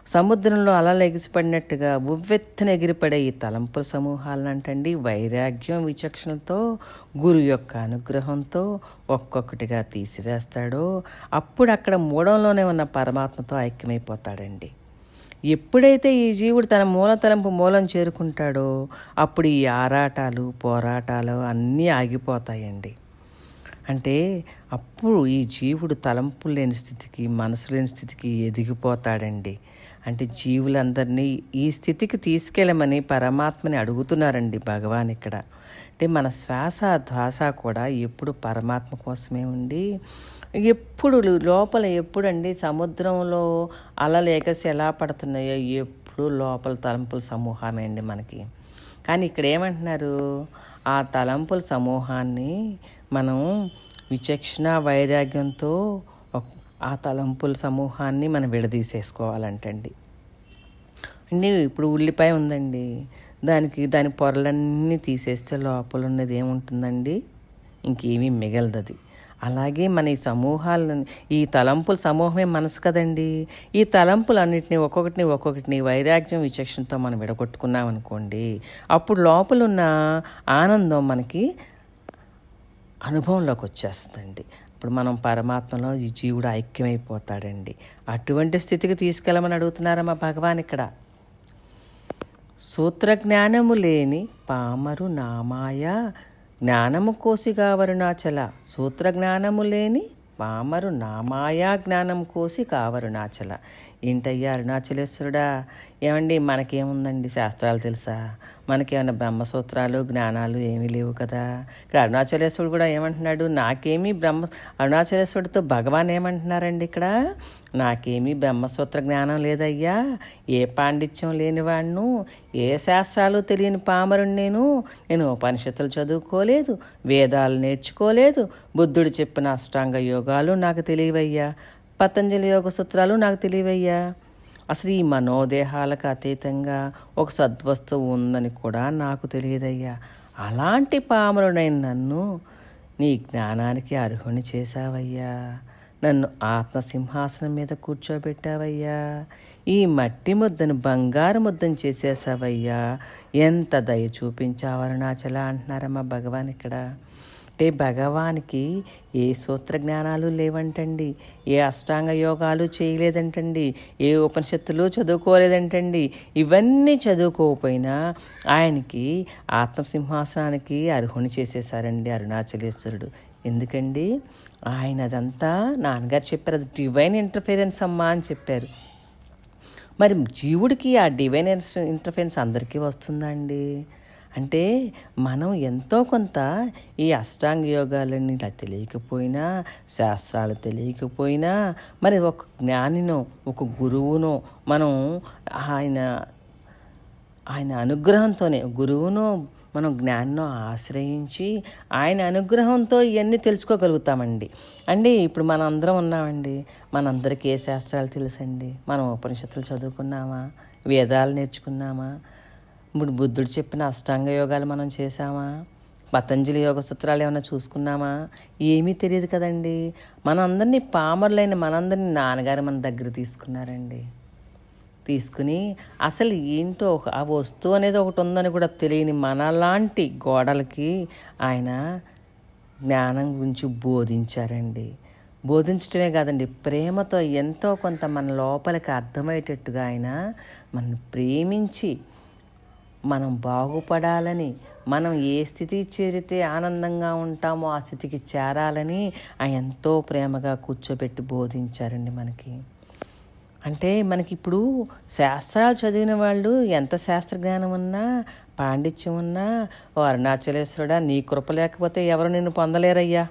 సముద్రంలో అలలు ఎగిసిపడినట్టుగా ఉవ్వెత్తున ఎగిరిపడే ఈ తలంపుల సమూహాలను అంటండి వైరాగ్యం విచక్షణతో గురు యొక్క అనుగ్రహంతో ఒక్కొక్కటిగా తీసివేస్తాడో అప్పుడు అక్కడ మూలంలోనే ఉన్న పరమాత్మతో ఐక్యమైపోతాడండి. ఎప్పుడైతే ఈ జీవుడు తన మూలం చేరుకుంటాడో అప్పుడు ఈ ఆరాటాలు పోరాటాలు అన్నీ ఆగిపోతాయండి. అంటే అప్పుడు ఈ జీవుడు తలంపులు లేని స్థితికి మనసు లేని స్థితికి ఎదిగిపోతాడండి. అంటే జీవులందరినీ ఈ స్థితికి తీసుకెళ్ళమని పరమాత్మని అడుగుతున్నారండి భగవాన్ ఇక్కడ. అంటే మన శ్వాస ధ్వాస కూడా ఎప్పుడు పరమాత్మ కోసమే ఉండి ఎప్పుడు లోపల ఎప్పుడండి సముద్రంలో అలలు ఎగసి ఎలా పడుతున్నాయో ఎప్పుడు లోపల తలంపుల సమూహమే అండి మనకి. కానీ ఇక్కడ ఏమంటున్నారు? ఆ తలంపుల సమూహాన్ని మనం విచక్షణ వైరాగ్యంతో ఆ తలంపుల సమూహాన్ని మనం విడదీసేసుకోవాలంటండి. అండి ఇప్పుడు ఉల్లిపాయ ఉందండి, దాని పొరలన్నీ తీసేస్తే లోపల ఉన్నది ఏముంటుందండి? ఇంకేమీ మిగలదది. అలాగే మన ఈ సమూహాలను ఈ తలంపుల సమూహమే మనసు కదండి. ఈ తలంపులన్నింటినీ ఒక్కొక్కటిని వైరాగ్యం విచక్షణతో మనం విడగొట్టుకున్నాం అనుకోండి అప్పుడు లోపల ఉన్న ఆనందం మనకి అనుభవంలోకి వచ్చేస్తుందండి. ఇప్పుడు మనం పరమాత్మలో ఈ జీవుడు ఐక్యమైపోతాడండి. అటువంటి స్థితికి తీసుకెళ్ళమని అడుగుతున్నారమ్మా భగవాన్ ఇక్కడ. సూత్రజ్ఞానము లేని పామరు నామాయ జ్ఞానము కోసిగా వరుణాచల. సూత్రజ్ఞానము లేని పామరు నామాయా జ్ఞానం కోసి కావరుణాచల. ఏంటయ్యా అరుణాచలేశ్వరుడా, ఏమండి మనకేముందండి శాస్త్రాలు తెలుసా? మనకేమైనా బ్రహ్మసూత్రాలు జ్ఞానాలు ఏమీ లేవు కదా. ఇక్కడ అరుణాచలేశ్వరుడు కూడా ఏమంటున్నాడు, నాకేమీ అరుణాచలేశ్వరుడితో భగవాన్ ఏమంటున్నారండి ఇక్కడ, నాకేమీ బ్రహ్మసూత్ర జ్ఞానం లేదయ్యా, ఏ పాండిత్యం లేనివాణ్ణు, ఏ శాస్త్రాలు తెలియని పామరుని నేను ఉపనిషత్తులు చదువుకోలేదు, వేదాలు నేర్చుకోలేదు, బుద్ధుడు చెప్పిన అష్టాంగ యోగాలు నాకు తెలియవయ్యా, పతంజలి యోగ సూత్రాలు నాకు తెలియవయ్యా, అసలు ఈ మనోదేహాలకు అతీతంగా ఒక సద్వస్తువు ఉందని కూడా నాకు తెలియదయ్యా, అలాంటి పామరుడైన నన్ను నీ జ్ఞానానికి అర్హుని చేశావయ్యా, నన్ను ఆత్మసింహాసనం మీద కూర్చోబెట్టావయ్యా, ఈ మట్టి ముద్దను బంగారు ముద్దను చేసేసావయ్యా, ఎంత దయ చూపించావు అరుణాచల అంటున్నారమ్మా భగవాన్ ఇక్కడ. అంటే భగవానికి ఏ సూత్ర జ్ఞానాలు లేవంటండి, ఏ అష్టాంగ యోగాలు చేయలేదంటండి, ఏ ఉపనిషత్తులు చదువుకోలేదంటండి. ఇవన్నీ చదువుకోకపోయినా ఆయనకి ఆత్మసింహాసనానికి అర్హుని చేసేసారండి అరుణాచలేశ్వరుడు. ఎందుకండి, ఆయన అదంతా నాన్నగారు చెప్పారు, అది డివైన్ ఇంటర్ఫిరెన్స్ అమ్మా అని చెప్పారు. మరి జీవుడికి ఆ డివైన్ ఇంటర్ఫిరెన్స్ అందరికీ వస్తుందా అండి? అంటే మనం ఎంతో కొంత ఈ అష్టాంగ యోగాలన్నీ ఇలా తెలియకపోయినా, శాస్త్రాలు తెలియకపోయినా, మరి ఒక జ్ఞానినో ఒక గురువునో మనం ఆయన అనుగ్రహంతోనే, గురువునో మనం జ్ఞానినో ఆశ్రయించి ఆయన అనుగ్రహంతో ఇవన్నీ తెలుసుకోగలుగుతామండి. ఇప్పుడు మనం అందరం ఉన్నామండి, మనందరికీ ఏ శాస్త్రాలు తెలుసండి? మనం ఉపనిషత్తులు చదువుకున్నామా, వేదాలు నేర్చుకున్నామా, ఇప్పుడు బుద్ధుడు చెప్పిన అష్టాంగ యోగాలు మనం చేసామా, పతంజలి యోగ సూత్రాలు ఏమైనా చూసుకున్నామా? ఏమీ తెలియదు కదండి. మనందరినీ పామరులైన మనందరినీ నాన్నగారు మన దగ్గర తీసుకున్నారండి. తీసుకుని అసలు ఏంటో ఆ వస్తువు అనేది ఒకటి ఉందని కూడా తెలియని మనలాంటి గోడలకి ఆయన జ్ఞానం గురించి బోధించారండి. బోధించడమే కాదండి, ప్రేమతో ఎంతో కొంత మన లోపలికి అర్థమయ్యేటట్టుగా ఆయన మనల్ని ప్రేమించి మనం బాగుపడాలని, మనం ఏ స్థితి చేరితే ఆనందంగా ఉంటామో ఆ స్థితికి చేరాలని ఆయన ఎంతో ప్రేమగా కూర్చోబెట్టి బోధించారండి మనకి. అంటే మనకిప్పుడు శాస్త్రాలు చదివిన వాళ్ళు ఎంత శాస్త్రజ్ఞానం ఉన్నా, పాండిత్యం ఉన్నా, ఓ అరుణాచలేశ్వరుడా నీ కృప లేకపోతే ఎవరు నిన్ను పొందలేరయ్యా.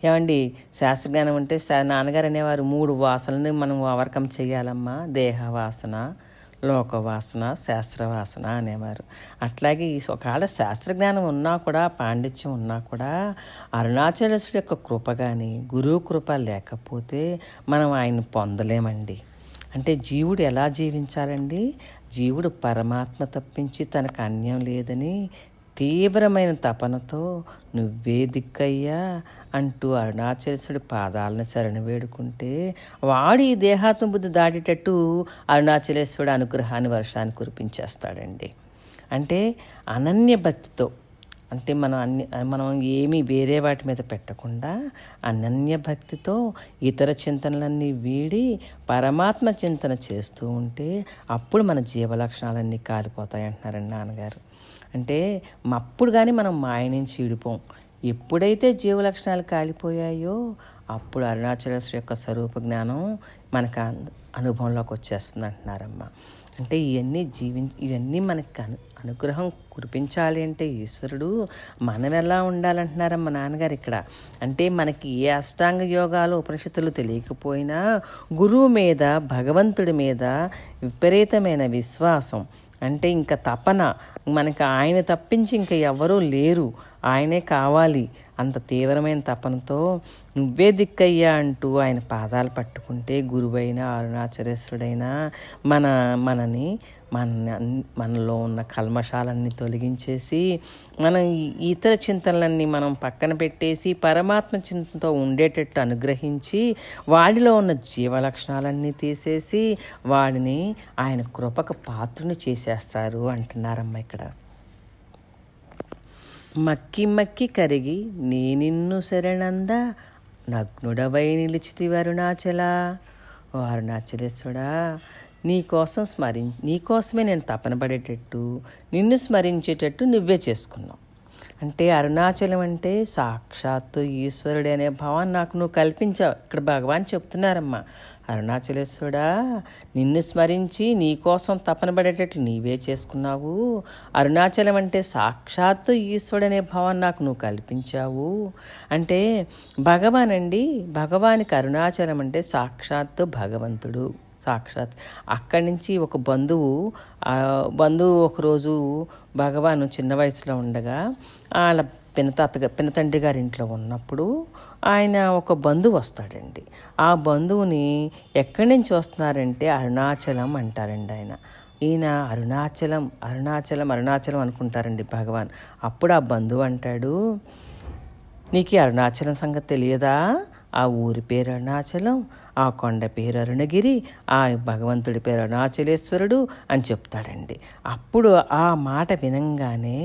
ఏమండి, శాస్త్రజ్ఞానం అంటే నాన్నగారు అనేవారు 3 వాసనని మనం ఓవర్కమ్ చేయాలమ్మా, దేహవాసన, లోకవాసన, శాస్త్రవాసన అనేవారు. అట్లాగే ఒకవేళ శాస్త్రజ్ఞానం ఉన్నా కూడా, పాండిత్యం ఉన్నా కూడా, అరుణాచలేశ్వరుడు యొక్క కృప కానీ గురువు కృప లేకపోతే మనం ఆయన్ని పొందలేమండి. అంటే జీవుడు ఎలా జీవించాలండి? జీవుడు పరమాత్మ తప్పించి తనకు అన్యం లేదని తీవ్రమైన తపనతో నువ్వే దిక్కయ్యా అంటూ అరుణాచలేశ్వరుడి పాదాలను శరణు వేడుకుంటే వాడు ఈ దేహాత్మ బుద్ధి దాటేటట్టు అరుణాచలేశ్వరుడు అనుగ్రహాన్ని వర్షాన్ని కురిపించేస్తాడండి. అంటే అనన్య భక్తితో, అంటే మనం ఏమీ వేరే వాటి మీద పెట్టకుండా అనన్య భక్తితో ఇతర చింతనలన్నీ వీడి పరమాత్మ చింతన చేస్తూ ఉంటే అప్పుడు మన జీవలక్షణాలన్నీ కాలిపోతాయి అంటున్నారండి నాన్నగారు. అంటే అప్పుడు కానీ మనం మాయ నుంచి విడిపోం. ఎప్పుడైతే జీవలక్షణాలు కాలిపోయాయో అప్పుడు అరుణాచలేశ్వరుడు యొక్క స్వరూప జ్ఞానం మనకు అనుభవంలోకి వచ్చేస్తుంది అంటున్నారమ్మా. అంటే ఇవన్నీ మనకి అనుగ్రహం కురిపించాలి అంటే ఈశ్వరుడు మనం ఎలా ఉండాలంటున్నారమ్మ నాన్నగారు ఇక్కడ. అంటే మనకి ఏ అష్టాంగ యోగాలు ఉపనిషత్తులు తెలియకపోయినా గురువు మీద, భగవంతుడి మీద విపరీతమైన విశ్వాసం, అంటే ఇంకా తపన, మనకి ఆయన తప్పించి ఇంకా ఎవరూ లేరు, ఆయనే కావాలి, అంత తీవ్రమైన తపనతో నువ్వే దిక్కయ్యా అంటూ ఆయన పాదాలు పట్టుకుంటే గురువైన అరుణాచలేశ్వరుడైనా మనలో ఉన్న కల్మషాలన్నీ తొలగించేసి మనం ఇతర చింతనలన్నీ మనం పక్కన పెట్టేసి పరమాత్మ చింతనతో ఉండేటట్టు అనుగ్రహించి వాడిలో ఉన్న జీవలక్షణాలన్నీ తీసేసి వాడిని ఆయన కృపకు పాత్రుని చేసేస్తారు అంటున్నారమ్మ ఇక్కడ. మక్కి మక్కి కరిగి నీ నిన్ను శరణంద నగ్నుడవై నిలిచితి అరుణాచల. ఓ అరుణాచలేశ్వరుడా, నీకోసమే నేను తపన పడేటట్టు, నిన్ను స్మరించేటట్టు నువ్వే చేసుకున్నావు. అంటే అరుణాచలం అంటే సాక్షాత్తు ఈశ్వరుడు అనే భావాన్ని నాకు నువ్వు కల్పించావు. ఇక్కడ భగవాన్ చెప్తున్నారమ్మా, అరుణాచలేశ్వరుడా, నిన్ను స్మరించి నీకోసం తపన పడేటట్లు నీవే చేసుకున్నావు. అరుణాచలం అంటే సాక్షాత్తు ఈశ్వరుడు అనే భావాన్ని నాకు నువ్వు కల్పించావు. అంటే భగవాన్ అండి, భగవానికి అరుణాచలం అంటే సాక్షాత్తు భగవంతుడు. సాక్షాత్ అక్కడి నుంచి ఒక బంధువు ఒకరోజు భగవాను చిన్న వయసులో ఉండగా వాళ్ళ పినతండ్రి గారి ఇంట్లో ఉన్నప్పుడు ఆయన ఒక బంధువు వస్తాడండి. ఆ బంధువుని ఎక్కడి నుంచి వస్తున్నారంటే అరుణాచలం అంటారండి ఈయన అరుణాచలం అరుణాచలం అరుణాచలం అనుకుంటారండి భగవాన్. అప్పుడు ఆ బంధువు అంటాడు, నీకు అరుణాచలం సంగతి తెలియదా? ఆ ఊరి పేరు అరుణాచలం, ఆ కొండ పేరు అరుణగిరి, ఆ భగవంతుడి పేరు అరుణాచలేశ్వరుడు అని చెప్తాడండి. అప్పుడు ఆ మాట వినంగానే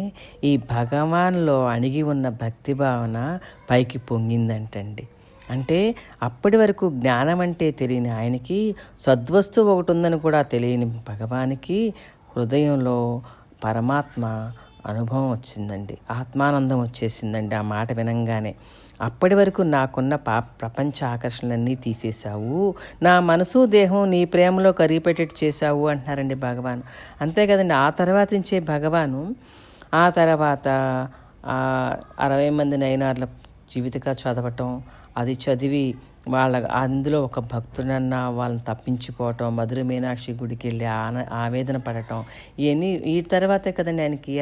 ఈ భగవాన్లో అణిగి ఉన్న భక్తి భావన పైకి పొంగిందంటండి. అంటే అప్పటి వరకు జ్ఞానం అంటే తెలియని ఆయనకి, సద్వస్తువు ఒకటి ఉందని కూడా తెలియని భగవానికి హృదయంలో పరమాత్మ అనుభవం వచ్చిందండి, ఆత్మానందం వచ్చేసిందండి ఆ మాట వినంగానే. అప్పటి వరకు నాకున్న ప్రపంచ ఆకర్షణలన్నీ తీసేశావు, నా మనసు దేహం నీ ప్రేమలో కరిగిపెట్టేట్టు చేశావు అంటున్నారండి భగవాన్. అంతే కదండి. ఆ తర్వాత నుంచే భగవాను ఆ తర్వాత 60 మంది నయనార్ల జీవితగా చదవటం, అది చదివి అందులో ఒక భక్తుడన్నా వాళ్ళని తప్పించిపోవటం, మధుర మీనాక్షి గుడికి వెళ్ళి ఆవేదన పడటం, ఇవన్నీ ఈ తర్వాతే కదండి ఆయనకి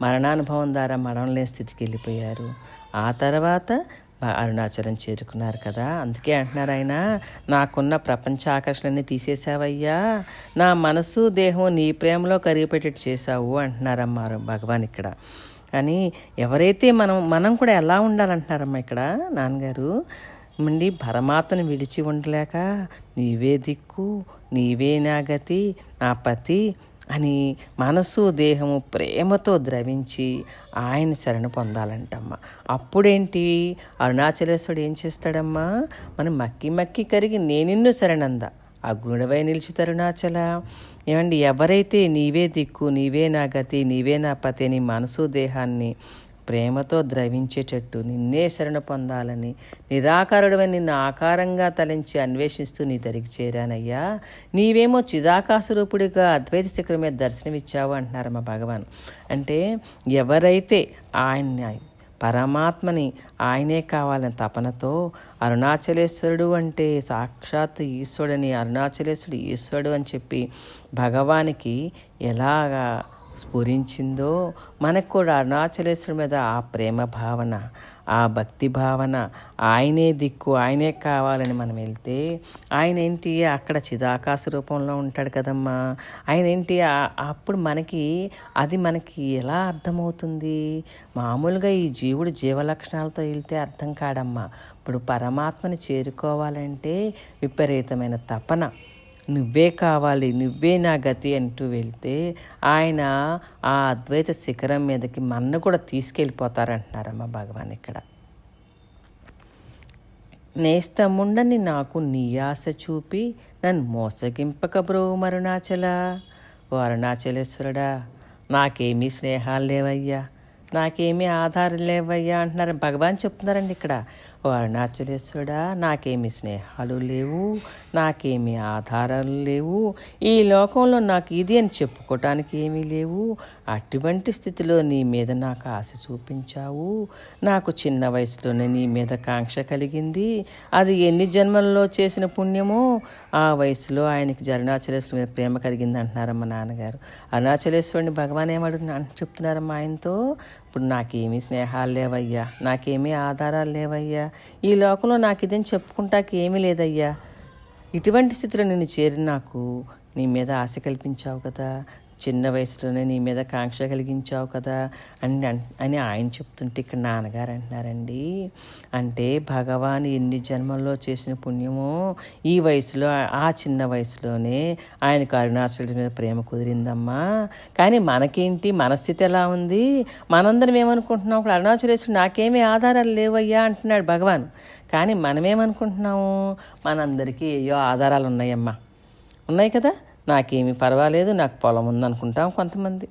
మరణానుభవం ద్వారా మరణం లేని స్థితికి వెళ్ళిపోయారు. ఆ తర్వాత అరుణాచలం చేరుకున్నారు కదా. అందుకే అంటున్నారు ఆయన, నాకున్న ప్రపంచ ఆకర్షణని తీసేసావయ్యా, నా మనసు దేహం నీ ప్రేమలో కరిగిపెట్టేట్టు చేశావు అంటున్నారమ్మా భగవాన్ ఇక్కడ. కానీ ఎవరైతే మనం కూడా ఎలా ఉండాలంటున్నారమ్మా ఇక్కడ నాన్నగారు మండి, పరమాత్మను విడిచి ఉండలేక నీవే దిక్కు, నీవే నా గతి, నా పతి అని మనసు దేహము ప్రేమతో ద్రవించి ఆయన శరణ పొందాలంటమ్మా. అప్పుడేంటి అరుణాచలేశ్వరుడు ఏం చేస్తాడమ్మా, మనం మక్కి కరిగి నేనిన్ను శరణంద అగ్నుడవై నిలిచి అరుణాచల. ఏమండి, ఎవరైతే నీవే దిక్కు, నీవే నా గతి, నీవే నా పతి అని మనసు దేహాన్ని ప్రేమతో ద్రవించేటట్టు నిన్నే శరణ పొందాలని నిరాకారుడవై నిన్ను ఆకారంగా తలంచి అన్వేషిస్తూ నీ దరికి చేరానయ్యా. నీవేమో చిదాకాశ రూపుడిగా అద్వైత శిఖరం మీద దర్శనమిచ్చావు అంటున్నారు మా భగవాన్. అంటే ఎవరైతే ఆయన్ని పరమాత్మని ఆయనే కావాలని తపనతో అరుణాచలేశ్వరుడు అంటే సాక్షాత్ ఈశ్వరుడని, అరుణాచలేశ్వరుడు ఈశ్వరుడు అని చెప్పి భగవానికి ఎలాగా స్ఫురించిందో మనకు కూడా అరుణాచలేశ్వరుడి మీద ఆ ప్రేమ భావన, ఆ భక్తి భావన, ఆయనే దిక్కు, ఆయనే కావాలని మనం వెళ్తే ఆయన ఏంటి అక్కడ చిదాకాశ రూపంలో ఉంటాడు కదమ్మా. ఆయన ఏంటి అప్పుడు మనకి ఎలా అర్థమవుతుంది? మామూలుగా ఈ జీవుడు జీవలక్షణాలతో వెళ్తే అర్థం కాడమ్మా. ఇప్పుడు పరమాత్మని చేరుకోవాలంటే విపరీతమైన తపన, నువ్వే కావాలి, నువ్వే నా గతి అంటూ వెళ్తే ఆయన ఆ అద్వైత శిఖరం మీదకి మన్ను కూడా తీసుకెళ్ళిపోతారంటున్నారమ్మ భగవాన్ ఇక్కడ. నేస్తముండని నాకు నీ ఆశ చూపి నన్ను మోసగింపక బ్రోవు అరుణాచల. ఓ అరుణాచలేశ్వరుడా, నాకేమీ స్నేహాలు లేవయ్యా, నాకేమీ ఆధారం లేవయ్యా అంటున్నారు భగవాన్ చెప్తున్నారండి ఇక్కడ. ఓ అరుణాచలేశ్వరుడా, నాకేమీ స్నేహాలు లేవు, నాకేమీ ఆధారాలు లేవు, ఈ లోకంలో నాకు ఇది అని చెప్పుకోవటానికి ఏమీ లేవు. అటువంటి స్థితిలో నీ మీద నాకు ఆశ చూపించావు. నాకు చిన్న వయసులోనే నీ మీద కాంక్ష కలిగింది. అది ఎన్ని జన్మల్లో చేసిన పుణ్యమో ఆ వయసులో ఆయనకి అరుణాచలేశ్వరుడి మీద ప్రేమ కలిగింది అంటున్నారమ్మ నాన్నగారు. అరుణాచలేశ్వరుడిని భగవాన్ చెప్తున్నారమ్మా ఆయనతో, ఇప్పుడు నాకేమీ స్నేహాలు లేవయ్యా, నాకేమీ ఆధారాలు లేవయ్యా, ఈ లోకంలో నాకు ఇదని చెప్పుకుంటాకి ఏమీ లేదయ్యా. ఇటువంటి స్థితిలో నిన్ను చేరి నాకు నీ మీద ఆశ కల్పించావు కదా, చిన్న వయసులోనే నీ మీద కాంక్ష కలిగించావు కదా అని ఆయన చెప్తుంటే ఇక్కడ నాన్నగారు అంటున్నారండి, అంటే భగవాన్ ఎన్ని జన్మల్లో చేసిన పుణ్యమో ఈ వయసులో, ఆ చిన్న వయసులోనే ఆయనకు అరుణాచలుడి మీద ప్రేమ కుదిరిందమ్మా. కానీ మనకేంటి, మన స్థితి ఎలా ఉంది? మనందరం ఏమనుకుంటున్నాం, ఇప్పుడు అరుణాచలేశ్వరుడు నాకేమీ ఆధారాలు లేవయ్యా అంటున్నాడు భగవాన్. కానీ మనమేమనుకుంటున్నాము, మనందరికీ ఏయో ఆధారాలు ఉన్నాయమ్మా, ఉన్నాయి కదా. నాకేమీ పర్వాలేదు, నాకు పొలం ఉందనుకుంటాం కొంతమంది.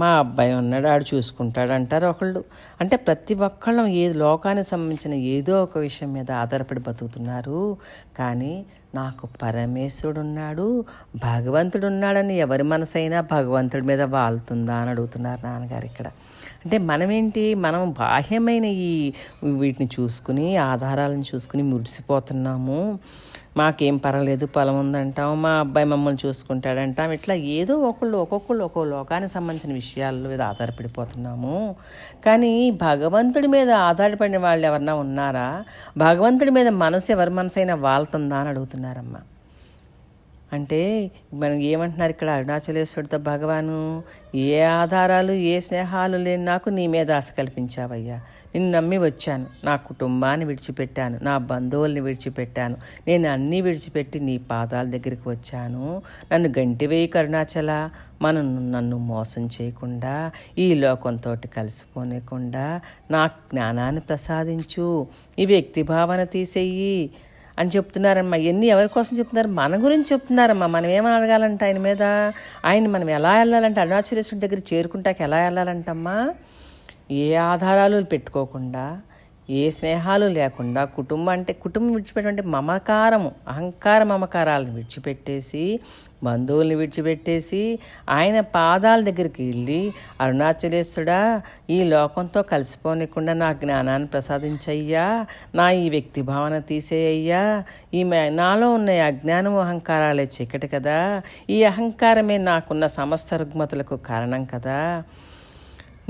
మా అబ్బాయి ఉన్నాడు, ఆడు చూసుకుంటాడు అంటారు ఒకళ్ళు. అంటే ప్రతి ఒక్కళ్ళం లోకానికి సంబంధించిన ఏదో ఒక విషయం మీద ఆధారపడి బతుకుతున్నారు. కానీ నాకు పరమేశ్వరుడున్నాడు, భగవంతుడున్నాడని ఎవరి మనసైనా భగవంతుడి మీద వాలుతుందా అని అడుగుతున్నారు నాన్నగారు ఇక్కడ. అంటే మనం బాహ్యమైన వీటిని చూసుకుని, ఆధారాలను చూసుకుని మురిసిపోతున్నాము. మాకేం పర్వాలేదు, పొలం ఉందంటాం, మా అబ్బాయి మమ్మల్ని చూసుకుంటాడంటాం. ఇట్లా ఏదో ఒక్కొక్కళ్ళు ఒక్కో లోకానికి సంబంధించిన విషయాల మీద ఆధారపడిపోతున్నాము. కానీ భగవంతుడి మీద ఆధారపడిన వాళ్ళు ఎవరన్నా ఉన్నారా? భగవంతుడి మీద ఎవరి మనసైనా వాళ్తుందా అని అడుగుతున్నారమ్మా. అంటే మనం ఏమంటున్నారు ఇక్కడ అరుణాచలేశ్వరుడితో భగవాను, ఏ ఆధారాలు ఏ స్నేహాలు లేని నాకు నీ మీద ఆశ కల్పించావయ్యా. నిన్ను నమ్మి వచ్చాను, నా కుటుంబాన్ని విడిచిపెట్టాను, నా బంధువుల్ని విడిచిపెట్టాను, నేను అన్నీ విడిచిపెట్టి నీ పాదాల దగ్గరికి వచ్చాను. నన్ను గంటివేయి కరుణాచల, నన్ను మోసం చేయకుండా, ఈ లోకంతో కలిసిపోలేకుండా నా జ్ఞానాన్ని ప్రసాదించు, ఈ వ్యక్తి భావన తీసేయి అని చెప్తున్నారమ్మా. ఎన్ని ఎవరి కోసం చెప్తున్నారు? మన గురించి చెప్తున్నారమ్మా. మనం ఏమని అడగాలంటే ఆయన మీద, మనం ఎలా వెళ్ళాలంటే అరుణాచలేశ్వరుడి దగ్గర చేరుకుంటాక ఎలా వెళ్ళాలంటమ్మా? ఏ ఆధారాలు పెట్టుకోకుండా, ఏ స్నేహాలు లేకుండా, కుటుంబం విడిచిపెట్టమంటే అహంకార మమకారాలను విడిచిపెట్టేసి, బంధువుల్ని విడిచిపెట్టేసి ఆయన పాదాల దగ్గరికి వెళ్ళి, అరుణాచలేశ్వరుడా, ఈ లోకంతో కలిసిపోనికుండా నా జ్ఞానాన్ని ప్రసాదించయ్యా, నా ఈ వ్యక్తి భావన తీసేయ్యా, నాలో ఉన్న అజ్ఞానం అహంకారాలే చీకటి కదా, ఈ అహంకారమే నాకున్న సమస్త రుగ్మతులకు కారణం కదా.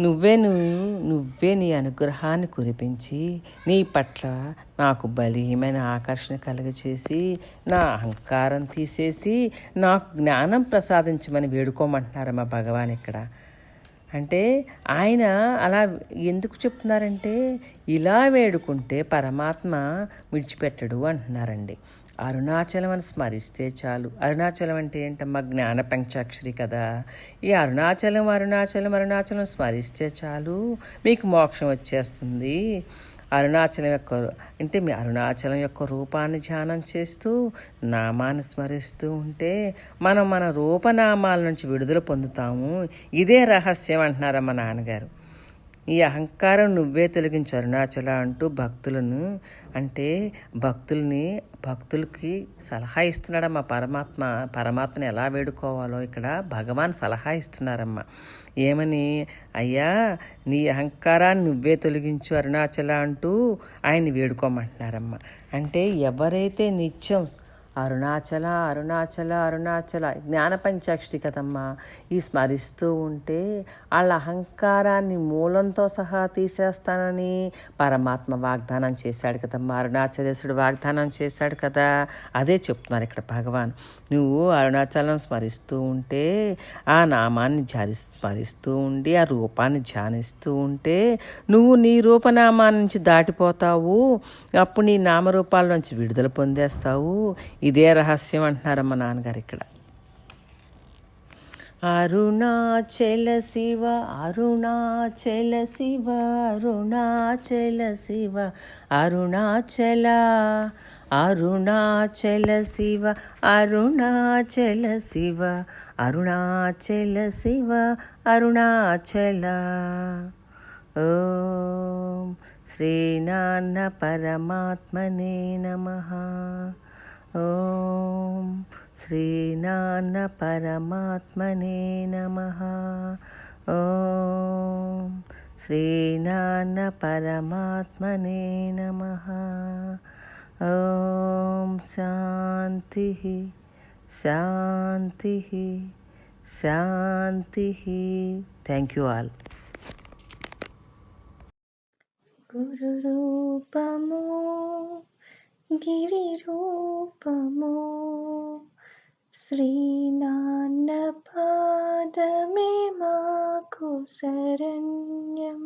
నువ్వే నీ అనుగ్రహాన్ని కురిపించి, నీ పట్ల నాకు బలీయమైన ఆకర్షణ కలుగచేసి, నా అహంకారం తీసేసి, నాకు జ్ఞానం ప్రసాదించమని వేడుకోమంటున్నారమ్మా భగవాన్ ఇక్కడ. అంటే ఆయన అలా ఎందుకు చెప్తున్నారంటే, ఇలా వేడుకుంటే పరమాత్మ విడిచిపెట్టడు అంటున్నారండి. అరుణాచలం అని స్మరిస్తే చాలు. అరుణాచలం అంటే ఏంటమ్మా? జ్ఞాన పంచాక్షరి కదా. ఈ అరుణాచలం స్మరిస్తే చాలు, మీకు మోక్షం వచ్చేస్తుంది. మీ అరుణాచలం యొక్క రూపాన్ని ధ్యానం చేస్తూ, నామాన్ని స్మరిస్తూ ఉంటే మన రూపనామాల నుంచి విడుదల పొందుతాము. ఇదే రహస్యం అంటున్నారమ్మ నాన్నగారు. ఈ అహంకారం నువ్వే తొలగించు అరుణాచల అంటూ భక్తులకి సలహా ఇస్తున్నాడమ్మా పరమాత్మని ఎలా వేడుకోవాలో ఇక్కడ భగవాన్ సలహా ఇస్తున్నారమ్మా. ఏమని? అయ్యా, నీ అహంకారాన్ని నువ్వే తొలగించు అరుణాచల అంటూ ఆయన్ని వేడుకోమంటున్నారమ్మా. అంటే ఎవరైతే నిత్యం అరుణాచల జ్ఞాన పంచాక్షరి కదమ్మా, ఈ స్మరిస్తూ ఉంటే వాళ్ళ అహంకారాన్ని మూలంతో సహా తీసేస్తానని పరమాత్మ వాగ్దానం చేశాడు కదమ్మా. అరుణాచలేశ్వరుడు వాగ్దానం చేశాడు కదా. అదే చెప్తున్నారు ఇక్కడ భగవాన్. నువ్వు అరుణాచలం స్మరిస్తూ ఉంటే, ఆ నామాన్ని స్మరిస్తూ ఉండి, ఆ రూపాన్ని ధ్యానిస్తూ ఉంటే నువ్వు నీ రూపనామాన్ని నుంచి దాటిపోతావు. అప్పుడు నీ నామరూపాల నుంచి విడుదల పొందేస్తావు. ఇదే రహస్యం అంటున్నారమ్మ నాన్నగారు ఇక్కడ. అరుణాచల శివ అరుణాచల శివ అరుణాచల శివ అరుణాచల అరుణాచల శివ అరుణాచల శివ అరుణాచల శివ అరుణాచల. ఓం శ్రీనాన్న పరమాత్మనే నమః. ఓం శ్రీనాన్న పరమాత్మనే నమః. ఓం శ్రీనాన్న పరమాత్మనే నమః. ఓం శాంతి శాంతి శాంతి. Thank you all. గురు రూపము గిరి రూపము శ్రీనాన్న పాదమే మాకు శరణ్యం.